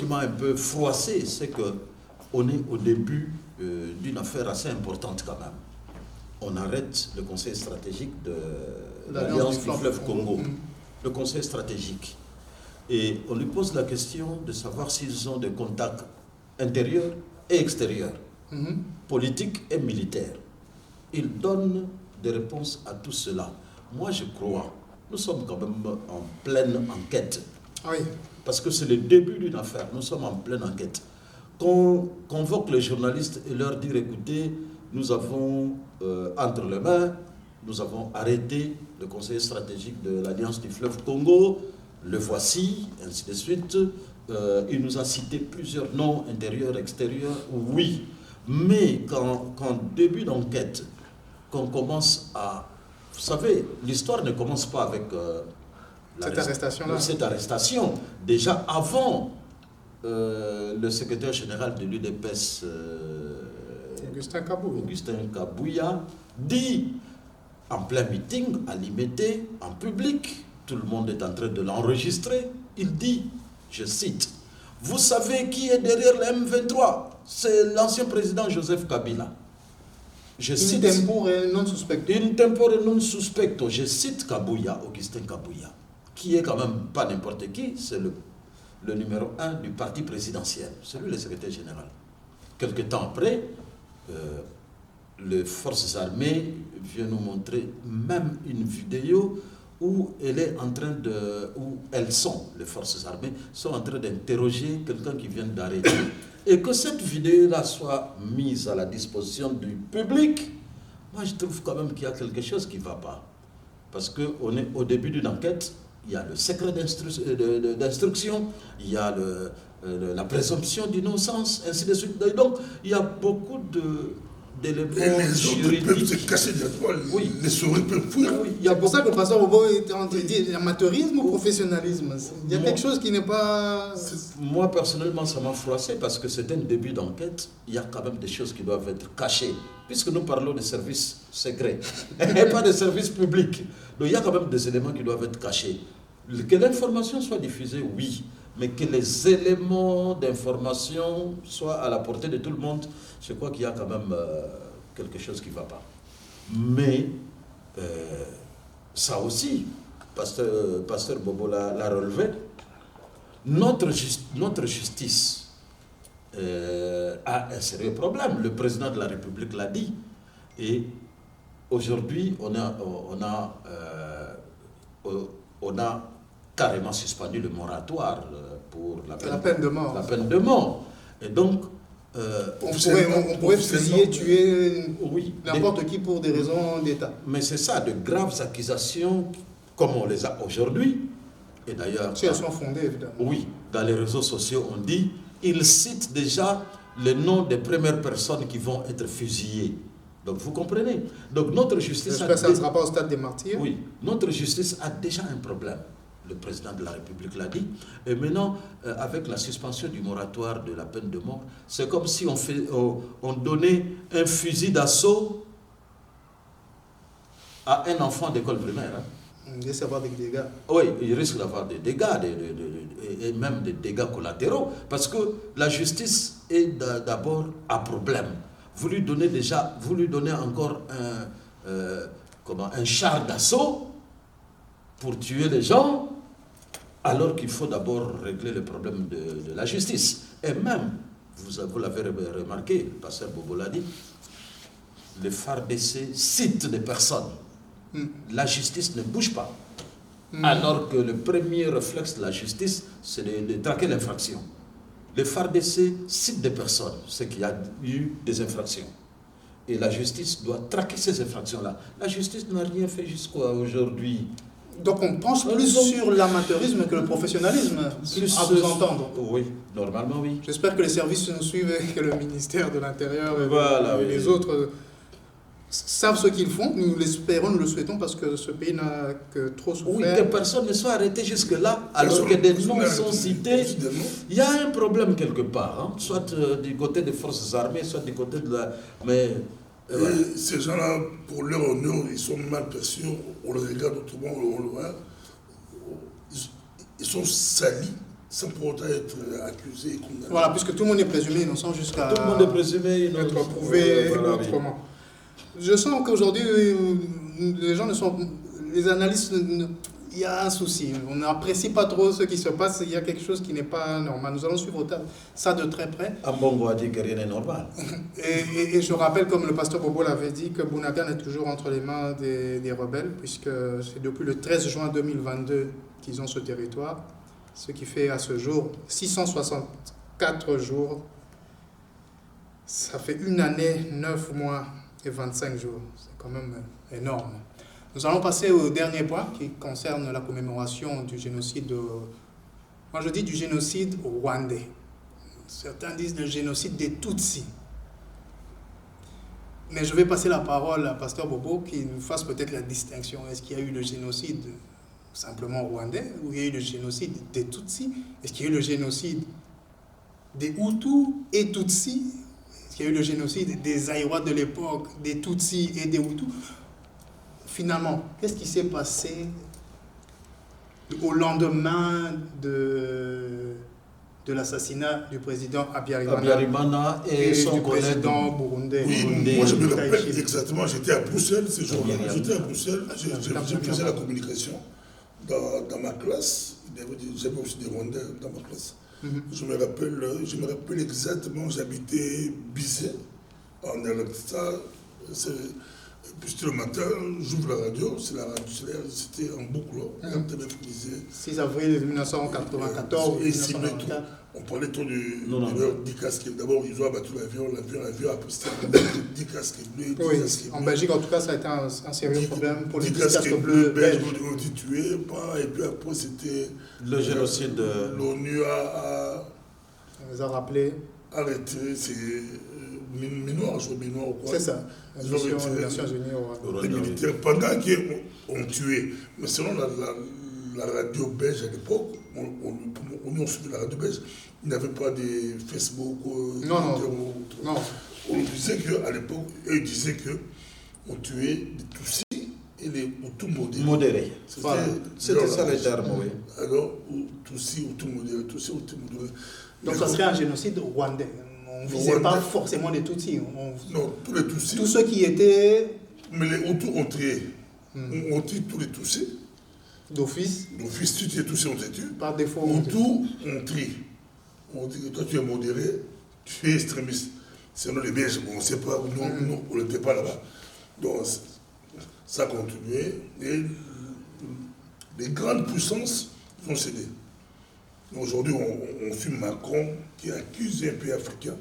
m'a un peu froissé, c'est qu'on est au début d'une affaire assez importante quand même. On arrête le conseil stratégique de l'Alliance du fleuve Congo, le conseil stratégique. Et on lui pose la question de savoir s'ils ont des contacts intérieurs et extérieurs, politiques et militaires. Il donne des réponses à tout cela. Moi, je crois, nous sommes quand même en pleine enquête. Oui. Parce que c'est le début d'une affaire, nous sommes en pleine enquête. Qu'on convoque les journalistes et leur dire, écoutez, nous avons entre les mains, nous avons arrêté le conseiller stratégique de l'Alliance du fleuve Congo, le voici, ainsi de suite. Il nous a cité plusieurs noms intérieurs, extérieurs, oui. Mais quand début d'enquête, qu'on commence à... Vous savez, l'histoire ne commence pas avec cette arrestation. Déjà avant, le secrétaire général de l'UDPS, Augustin Kabouya, dit en plein meeting à l'IMT, en public, tout le monde est en train de l'enregistrer, il dit, je cite, « Vous savez qui est derrière le M23 ? C'est l'ancien président Joseph Kabila. » Je cite, in tempore non suspecto. In tempore non suspecto. Je cite Kabouya, Augustin Kabouya, qui est quand même pas n'importe qui, c'est le numéro 1 du parti présidentiel, c'est lui le secrétaire général. Quelque temps après, les forces armées viennent nous montrer même une vidéo où elles sont, les forces armées, sont en train d'interroger quelqu'un qui vient d'arrêter. Et que cette vidéo-là soit mise à la disposition du public, moi je trouve quand même qu'il y a quelque chose qui ne va pas. Parce qu'on est au début d'une enquête, il y a le secret d'instruction, il y a la présomption d'innocence, ainsi de suite. Donc il y a beaucoup d'éléments juridiques. Peuvent se cacher derrière, oui. Les souris peuvent fuir. Oui, C'est pour ça que le pasteur Bobo est en train de dire amateurisme ou professionnalisme. Il y a quelque chose qui n'est pas... Moi, personnellement, ça m'a froissé parce que c'est un début d'enquête. Il y a quand même des choses qui doivent être cachées, puisque nous parlons de services secrets et pas de services publics. Donc il y a quand même des éléments qui doivent être cachés. Que l'information soit diffusée, oui, mais que les éléments d'information soient à la portée de tout le monde, je crois qu'il y a quand même quelque chose qui ne va pas. Mais ça aussi, Pasteur Bobo l'a relevé, notre justice a un sérieux problème. Le président de la République l'a dit. Et aujourd'hui, on a carrément suspendu le moratoire pour la peine de mort. Et donc, on pourrait fusiller, tuer n'importe qui pour des raisons d'État. Mais c'est ça, de graves accusations comme on les a aujourd'hui. Et d'ailleurs, si elles sont fondées, évidemment. Oui, dans les réseaux sociaux, on dit, ils citent déjà les noms des premières personnes qui vont être fusillées. Donc vous comprenez. Donc notre justice... J'espère que ça ne sera pas au stade des martyrs. Oui, notre justice a déjà un problème. Le président de la République l'a dit. Et maintenant, avec la suspension du moratoire de la peine de mort, c'est comme si on donnait un fusil d'assaut à un enfant d'école primaire. Il risque d'avoir des dégâts. Oui, il risque d'avoir des dégâts, et même des dégâts collatéraux, parce que la justice est d'abord à problème. Vous lui donnez encore un char d'assaut pour tuer les gens, alors qu'il faut d'abord régler le problème de la justice. Et même, vous l'avez remarqué, le pasteur Bobo l'a dit, les FARDC citent des personnes. La justice ne bouge pas. Alors que le premier réflexe de la justice, c'est de traquer l'infraction. Les FARDC citent des personnes, c'est qu'il y a eu des infractions. Et la justice doit traquer ces infractions-là. La justice n'a rien fait jusqu'à aujourd'hui. Donc on pense plus sur l'amateurisme que le professionnalisme, à vous entendre. Oui, normalement oui. J'espère que les services nous suivent et que le ministère de l'Intérieur et voilà, les autres savent ce qu'ils font. Nous l'espérons, nous le souhaitons, parce que ce pays n'a que trop souffert. Oui, que personne ne soit arrêté jusque-là, alors que des noms sont cités. Il y a un problème quelque part, hein, soit du côté des forces armées, soit du côté de la... Mais... Voilà. Ces gens-là, pour leur honneur, ils sont mal perçus, on les regarde autrement, on le voit. Ils sont salis sans pour autant être accusés et condamnés. Voilà, puisque tout le monde est présumé innocent jusqu'à... Tout le monde est présumé innocent. Être prouvé autrement. Je sens qu'aujourd'hui, les gens ne sont... Les analystes, il y a un souci. On n'apprécie pas trop ce qui se passe. Il y a quelque chose qui n'est pas normal. Nous allons suivre ça de très près. Ambongo a dit que rien n'est normal. Et je rappelle, comme le pasteur Bobo l'avait dit, que Bounagan est toujours entre les mains des rebelles, puisque c'est depuis le 13 juin 2022 qu'ils ont ce territoire. Ce qui fait à ce jour 664 jours. Ça fait 1 année, 9 mois et 25 jours. C'est quand même énorme. Nous allons passer au dernier point qui concerne la commémoration du génocide. Moi je dis du génocide rwandais. Certains disent le génocide des Tutsis. Mais je vais passer la parole à Pasteur Bobo qui nous fasse peut-être la distinction. Est-ce qu'il y a eu le génocide simplement rwandais ou il y a eu le génocide des Tutsis? Est-ce qu'il y a eu le génocide des Hutus et Tutsis? Est-ce qu'il y a eu le génocide des Aïwas de l'époque, des Tutsis et des Hutus? Finalement, qu'est-ce qui s'est passé au lendemain de l'assassinat du président Habyarimana et son du président burundais? Oui, moi je me rappelle exactement, j'étais à Bruxelles ce jour-là. J'étais à Bruxelles, j'ai fait la communication dans ma classe. J'avais aussi des Rwandais dans ma classe. Je me rappelle exactement, j'habitais Bizet, en Alexandre. Puis c'était le matin, j'ouvre la radio, c'est la radio, c'était en boucle, on t'avait disait. 6 avril 1994, on parlait tout de leur 10 casques. D'abord, ils ont abattu l'avion, après c'était 10 casques bleus. Oui, en Belgique, en tout cas, ça a été un sérieux problème pour les 10 casques bleus belges. Ils ont été tués, et puis après, c'était. Le génocide. L'ONU on les a rappelés. Arrêté, c'est. Minoir, je crois, Minoir ou quoi. C'est ça, la mission des Nations Unies. Les militaires, pendant qu'ils ont tué, mais selon la radio belge à l'époque, on suivait la radio belge, il n'y avait pas de Facebook, non. On disait qu'à l'époque, eux ils disaient qu'on tuait les Tutsis et les Hutus modérés. C'était ça le terme, oui. Alors, Tutsis, Hutus modérés, Donc ça serait un génocide rwandais. On ne visait pas forcément les Tutsis. Non, tous les Tutsis. Tous ceux qui étaient... Mais les Hutus ont tué. On tue tous les Tutsis. D'office. D'office, tous les Tutsis ont été tués. Par défaut. Hutus ont tué. On dit que toi tu es modéré, tu es extrémiste. Sinon les Belges, on ne sait pas, nous on n'était pas là-bas. Donc ça a continué et les grandes puissances ont cédé. Aujourd'hui, on suit Macron qui accuse un pays africain,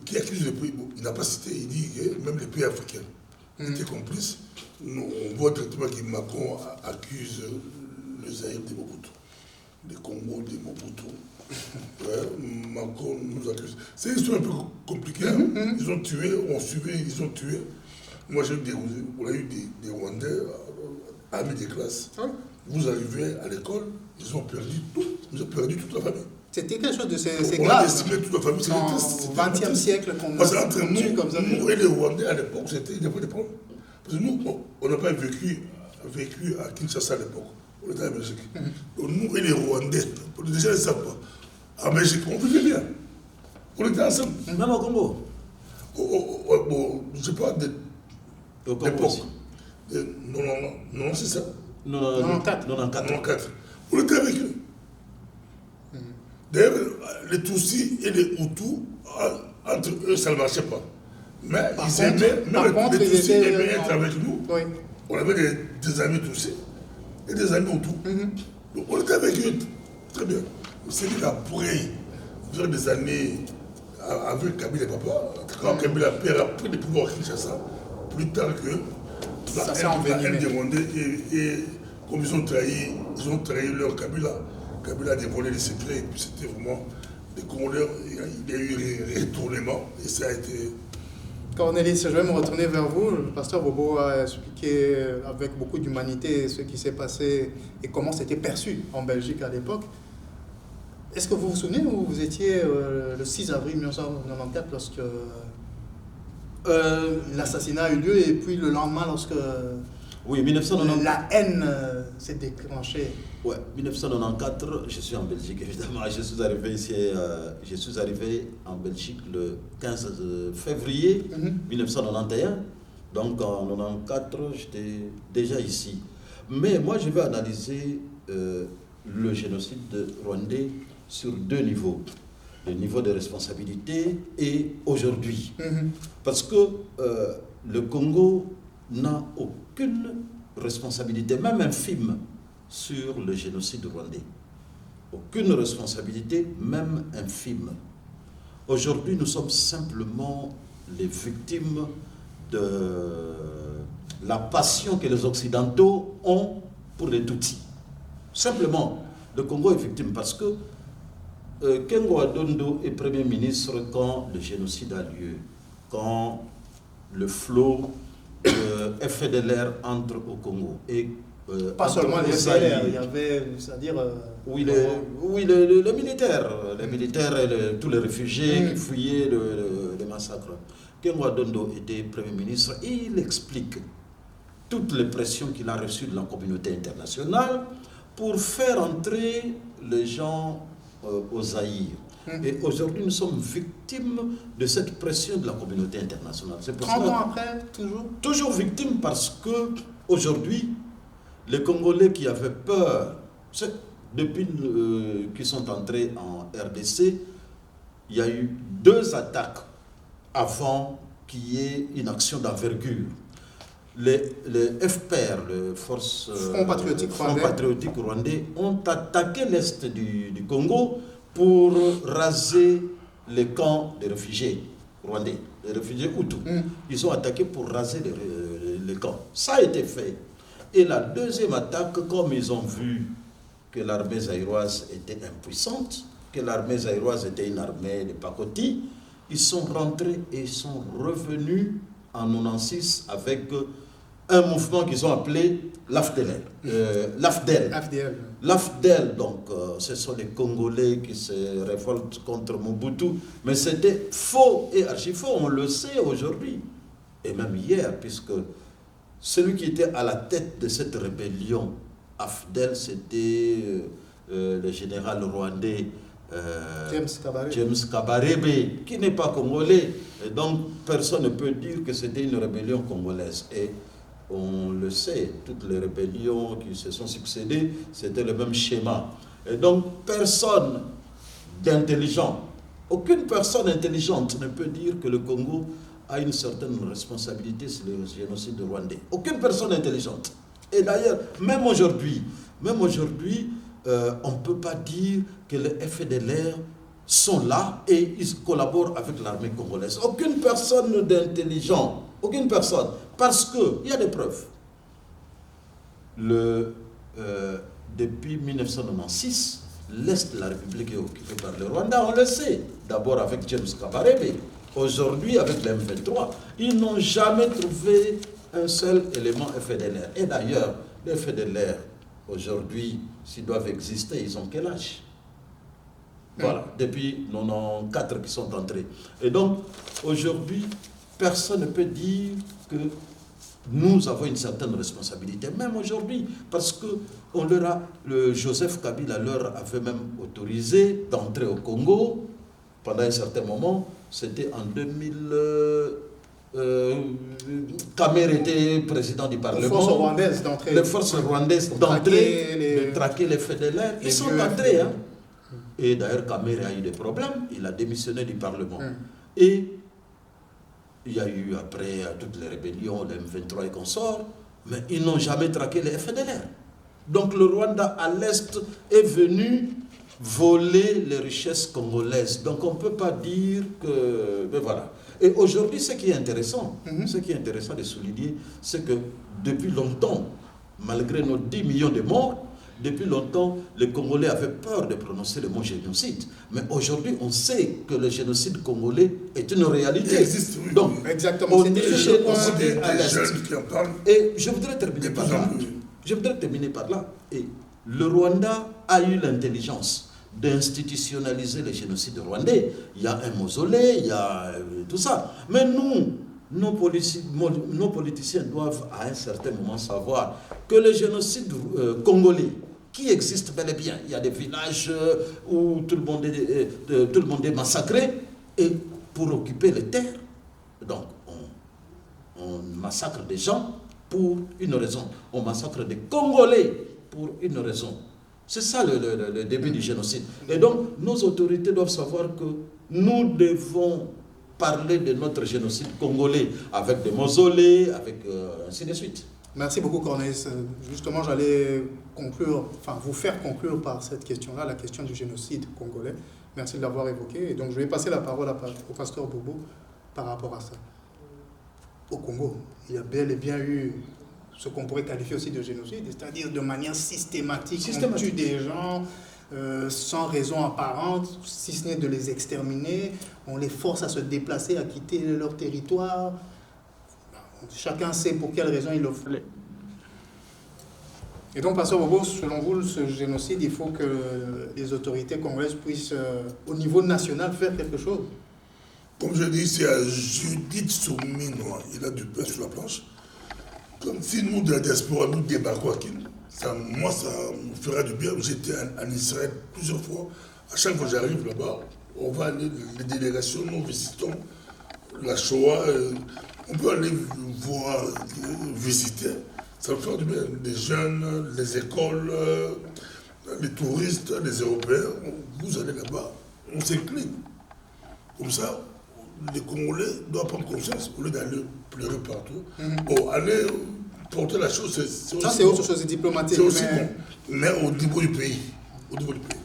qui accuse le pays. Il n'a pas cité, il dit que même les pays africains étaient complices. Nous, on voit directement que Macron accuse le Zaïre des Mobutu, les Congo des Mobutu. Macron nous accuse. C'est une histoire un peu compliquée. Ils ont tué, on suivait, ils ont tué. Moi, on a eu des Rwandais, amis des classes. Vous arrivez à l'école, ils ont perdu toute la famille. C'était quelque chose de c'est on grave. a estimé toute la famille. Au XXe siècle, qu'on parce qu'entre nous, comme ça, nous et les Rwandais à l'époque, il n'y avait pas de problème. Parce que nous, on n'a pas vécu à Kinshasa à l'époque. On était en Belgique. Donc nous et les Rwandais, déjà ils ne savent pas. En Belgique, on vivait bien. On était ensemble. Même au Congo. Bon, je sais pas d'époque. Non, c'est ça. 94. On était avec eux. D'ailleurs, les Tutsis et les Hutus, entre eux, ça ne marchait pas. Mais les Tutsis aimaient être avec nous. Oui. On avait des amis Tutsis et des amis Hutus. Donc on était avec eux très bien. C'est lui qui a pourri durant des années avec Kabila et papa. Quand Kabila a pris le pouvoir à Kinshasa, plus tard que ça s'est envenimé. Et comme ils ont trahi leur Kabila. Kabila a dévoilé les secrets et puis c'était vraiment des Congolais. Il y a eu des retournements et ça a été Cornelis, je vais me retourner vers vous. Le pasteur Bobo a expliqué avec beaucoup d'humanité ce qui s'est passé et comment c'était perçu en Belgique à l'époque. Est-ce que vous vous souvenez où vous étiez le 6 avril 1994 lorsque l'assassinat a eu lieu et puis le lendemain lorsque Oui, 1994. la haine s'est déclenchée? Ouais, 1994, je suis en Belgique évidemment. Je suis arrivé ici, je suis arrivé en Belgique le 15 février 1991. Donc en 1994, j'étais déjà ici. Mais moi, je vais analyser le génocide rwandais sur deux niveaux. Le niveau de responsabilité et aujourd'hui. Parce que le Congo n'a aucune responsabilité, même infime, sur le génocide rwandais. Aucune responsabilité, même infime. Aujourd'hui, nous sommes simplement les victimes de la passion que les Occidentaux ont pour les Tutsis. Simplement, le Congo est victime parce que Kengo Adondo est Premier ministre quand le génocide a lieu, quand le flot FDLR entre au Congo. Et, pas seulement les FDLR, il y avait, c'est-à-dire... oui, les militaires et tous les réfugiés qui fuyaient le massacre. Kengo Adondo était Premier ministre et il explique toutes les pressions qu'il a reçues de la communauté internationale pour faire entrer les gens au Zaïre. Et aujourd'hui, nous sommes victimes de cette pression de la communauté internationale. C'est pour 30 ans après, toujours? Toujours victimes parce que aujourd'hui, les Congolais qui avaient peur, depuis qu'ils sont entrés en RDC, il y a eu 2 attaques avant qu'il y ait une action d'envergure. Les FPR, le Front Patriotique Rwandais, ont attaqué l'est du Congo pour raser les camps de réfugiés rwandais, les réfugiés Hutus. Ils ont attaqué pour raser les camps. Ça a été fait. Et la deuxième attaque, comme ils ont vu que l'armée zaïroise était impuissante, que l'armée zaïroise était une armée de pacotille, ils sont rentrés et sont revenus en 1996 avec un mouvement qu'ils ont appelé l'AFDEL. L'AFDEL, donc, ce sont les Congolais qui se révoltent contre Mobutu, mais c'était faux et archi-faux, on le sait aujourd'hui, et même hier, puisque celui qui était à la tête de cette rébellion, AFDEL, c'était le général rwandais James Kabarebe, qui n'est pas congolais, et donc personne ne peut dire que c'était une rébellion congolaise. Et on le sait, toutes les rébellions qui se sont succédées, c'était le même schéma. Et donc, personne d'intelligent, aucune personne intelligente ne peut dire que le Congo a une certaine responsabilité sur le génocide rwandais. Aucune personne intelligente. Et d'ailleurs, même aujourd'hui, on ne peut pas dire que les FDLR sont là et ils collaborent avec l'armée congolaise. Aucune personne d'intelligent, aucune personne. Parce qu'il y a des preuves. Depuis 1996, l'Est de la République est occupé par le Rwanda, on le sait. D'abord avec James Kabarebe, aujourd'hui avec les M23. Ils n'ont jamais trouvé un seul élément FDLR. Et d'ailleurs, les FDLR, aujourd'hui, s'ils doivent exister, ils ont quel âge? Voilà, depuis 1994 qu'ils sont entrés. Et donc, aujourd'hui, personne ne peut dire que nous avons une certaine responsabilité, même aujourd'hui, parce que Joseph Kabila leur avait même autorisé d'entrer au Congo pendant un certain moment. C'était en 2000. Kamer était président du Parlement. Les forces rwandaises d'entrer, de traquer les FDLR. Ils sont entrés. Hein. Et d'ailleurs, Kamer a eu des problèmes. Il a démissionné du Parlement. Et il y a eu après toutes les rébellions, les M23 et consorts, mais ils n'ont jamais traqué les FDLR. Donc le Rwanda à l'Est est venu voler les richesses congolaises. Donc on ne peut pas dire que... Mais voilà. Et aujourd'hui, ce qui est intéressant de souligner, c'est que depuis longtemps, malgré nos 10 millions de morts, depuis longtemps, les Congolais avaient peur de prononcer le mot génocide. Mais aujourd'hui, on sait que le génocide congolais est une réalité. Il existe, oui. Donc, Exactement. on C'était est juste le point génocide à Des l'Est. jeunes qui en parlent. Et je voudrais terminer De par plus en là. plus. Je voudrais terminer par là. Et le Rwanda a eu l'intelligence d'institutionnaliser le génocide rwandais. Il y a un mausolée, il y a tout ça. Mais nous, nos politiciens doivent à un certain moment savoir que le génocide congolais, qui existe bel et bien, il y a des villages où tout le monde est massacré, et pour occuper les terres, donc on massacre des gens pour une raison. On massacre des Congolais pour une raison. C'est ça le début du génocide. Et donc, nos autorités doivent savoir que nous devons parler de notre génocide congolais avec des mausolées, avec ainsi de suite. Merci beaucoup, Cornelis. Justement, j'allais conclure, enfin vous faire conclure par cette question-là, la question du génocide congolais. Merci de l'avoir évoqué. Et donc, je vais passer la parole au pasteur Bobo par rapport à ça. Au Congo, il y a bel et bien eu ce qu'on pourrait qualifier aussi de génocide, c'est-à-dire de manière systématique. On tue des gens sans raison apparente, si ce n'est de les exterminer. On les force à se déplacer, à quitter leur territoire. Chacun sait pour quelle raison il le fait. Et donc, pasteur Bobo, selon vous, ce génocide, il faut que les autorités congolaises puissent, au niveau national, faire quelque chose. Comme je dis, c'est à Judith Souminois. Il a du pain sur la planche. Comme si nous, de la diaspora, nous débarquons à Kinshasa. Moi, ça me fera du bien. J'étais en Israël plusieurs fois. À chaque fois que j'arrive là-bas, on va aller, les délégations, nous visitons la Shoah. On peut aller voir, visiter. Ça me fera du bien. Les jeunes, les écoles, les touristes, les Européens. Vous allez là-bas, on s'incline. Comme ça, les Congolais doivent prendre conscience au lieu d'aller pleurer partout. Bon, aller porter la chose, c'est aussi. Ça, c'est autre chose, c'est diplomatique. C'est aussi bon. Mais au niveau du pays. Au niveau du pays.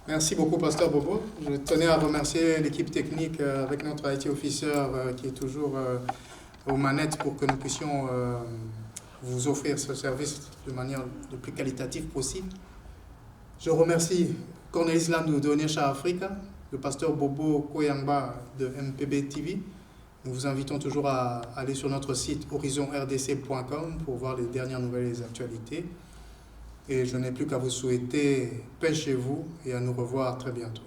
Merci beaucoup, pasteur Bobo. Je tenais à remercier l'équipe technique avec notre IT officer qui est toujours aux manettes pour que nous puissions vous offrir ce service de manière le plus qualitative possible. Je remercie Cornelis Landou de Onesha Africa, le pasteur Bobo Koyamba de MPB TV. Nous vous invitons toujours à aller sur notre site horizonrdc.com pour voir les dernières nouvelles et les actualités. Et je n'ai plus qu'à vous souhaiter paix chez vous et à nous revoir très bientôt.